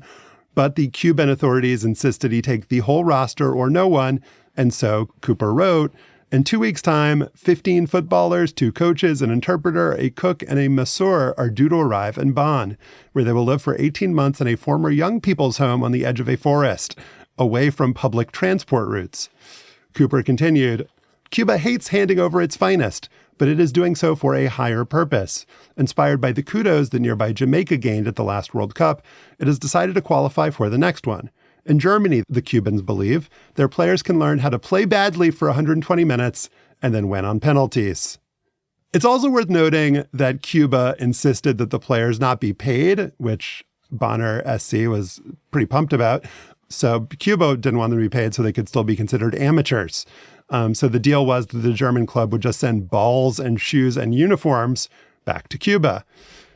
but the Cuban authorities insisted he take the whole roster or no one, and so Cooper wrote, in 2 weeks' time, 15 footballers, 2 coaches, an interpreter, a cook, and a masseur are due to arrive in Bonn, where they will live for 18 months in a former young people's home on the edge of a forest, away from public transport routes. Cooper continued, Cuba hates handing over its finest, but it is doing so for a higher purpose. Inspired by the kudos that nearby Jamaica gained at the last World Cup, it has decided to qualify for the next one. In Germany, the Cubans believe, their players can learn how to play badly for 120 minutes and then win on penalties. It's also worth noting that Cuba insisted that the players not be paid, which Bonner SC was pretty pumped about. So Cuba didn't want them to be paid so they could still be considered amateurs. So the deal was that the German club would just send balls and shoes and uniforms back to Cuba.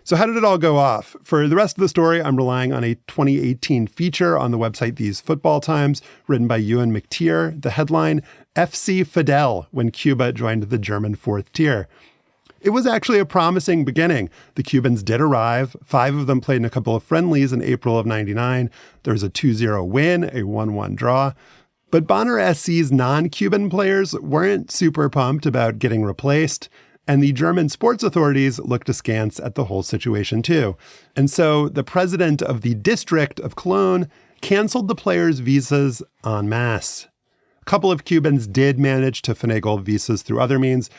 So how did it all go off? For the rest of the story, I'm relying on a 2018 feature on the website These Football Times, written by Ewan McTeer. The headline, FC Fidel, when Cuba joined the German fourth tier. It was actually a promising beginning. The Cubans did arrive. 5 of them played in a couple of friendlies in April of 99. There was a 2-0 win, a 1-1 draw. But Bonner SC's non-Cuban players weren't super pumped about getting replaced, and the German sports authorities looked askance at the whole situation too. And so the president of the district of Cologne canceled the players' visas en masse. A couple of Cubans did manage to finagle visas through other means,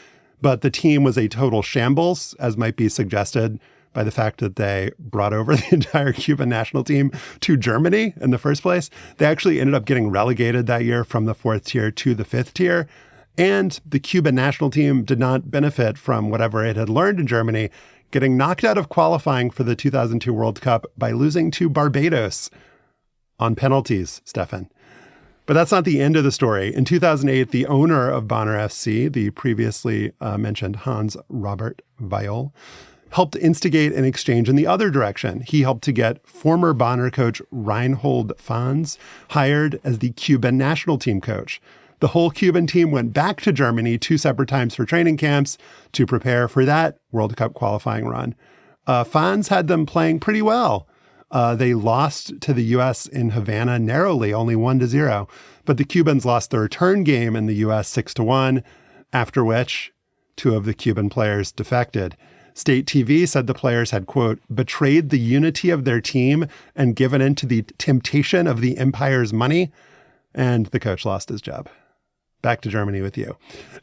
but the team was a total shambles, as might be suggested by the fact that they brought over the entire Cuban national team to Germany in the first place. They actually ended up getting relegated that year from the 4th tier to the 5th tier. And the Cuban national team did not benefit from whatever it had learned in Germany, getting knocked out of qualifying for the 2002 World Cup by losing to Barbados on penalties, Stefan. But that's not the end of the story. In 2008, the owner of Bonner FC, the previously mentioned Hans Robert Viol, helped instigate an exchange in the other direction. He helped to get former Bonner coach Reinhold Fans hired as the Cuban national team coach. The whole Cuban team went back to Germany 2 separate times for training camps to prepare for that World Cup qualifying run. Fans had them playing pretty well. They lost to the U.S. in Havana narrowly, only 1-0. But the Cubans lost the return game in the U.S. 6-1, after which 2 of the Cuban players defected. State TV said the players had, quote, betrayed the unity of their team and given in to the temptation of the empire's money. And the coach lost his job. Back to Germany with you.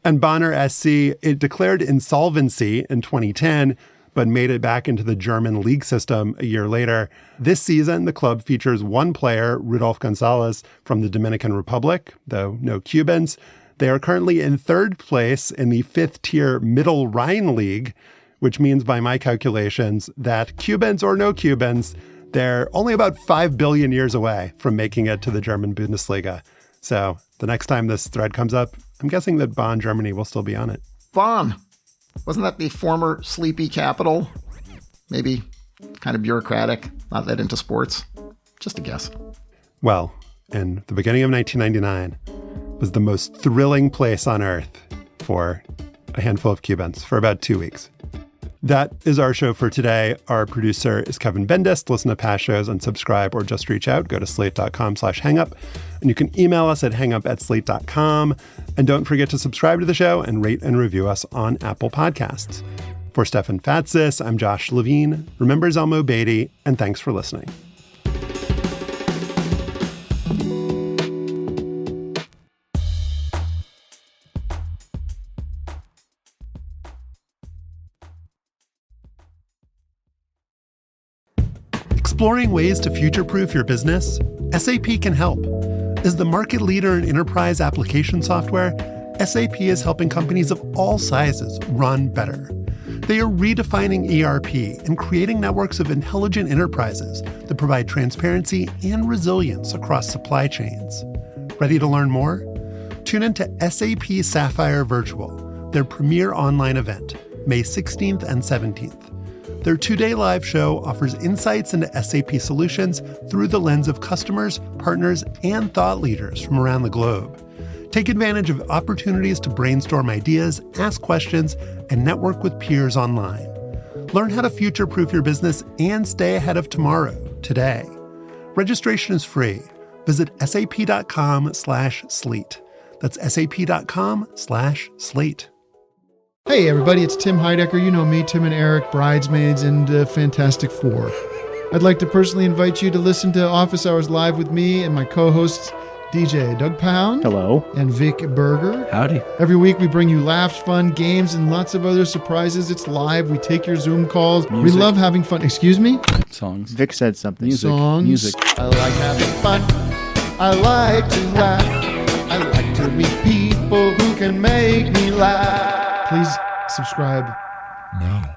And Bonner SC, it declared insolvency in 2010, but made it back into the German league system a year later. This season, the club features one player, Rudolf Gonzalez, from the Dominican Republic, though no Cubans. They are currently in 3rd place in the 5th tier Middle Rhine League, which means by my calculations that Cubans or no Cubans, they're only about 5 billion years away from making it to the German Bundesliga. So the next time this thread comes up, I'm guessing that Bonn, Germany will still be on it. Bonn. Wasn't that the former sleepy capital? Maybe kind of bureaucratic, not that into sports. Just a guess. Well, in the beginning of 1999 was the most thrilling place on earth for a handful of Cubans for about 2 weeks. That is our show for today. Our producer is Kevin Bendis. Listen to past shows and subscribe or just reach out. Go to slate.com/hangup. And you can email us at hangup@slate.com. And don't forget to subscribe to the show and rate and review us on Apple Podcasts. For Stefan Fatsis, I'm Josh Levin. Remember Zelmo Beatty, and thanks for listening. Exploring ways to future-proof your business? SAP can help. As the market leader in enterprise application software, SAP is helping companies of all sizes run better. They are redefining ERP and creating networks of intelligent enterprises that provide transparency and resilience across supply chains. Ready to learn more? Tune into SAP Sapphire Virtual, their premier online event, May 16th and 17th. Their 2-day live show offers insights into SAP solutions through the lens of customers, partners, and thought leaders from around the globe. Take advantage of opportunities to brainstorm ideas, ask questions, and network with peers online. Learn how to future-proof your business and stay ahead of tomorrow, today. Registration is free. Visit sap.com/slate. That's sap.com/slate. Hey everybody, it's Tim Heidecker. You know me, Tim and Eric, Bridesmaids, and Fantastic Four. I'd like to personally invite you to listen to Office Hours Live with me and my co-hosts, DJ Doug Pound. Hello. And Vic Berger. Howdy. Every week we bring you laughs, fun, games, and lots of other surprises. It's live. We take your Zoom calls. Music. We love having fun. Excuse me? Songs. Vic said something. Music. Songs. Music. I like having fun. I like to laugh. I like to meet people who can make me laugh. Please subscribe now.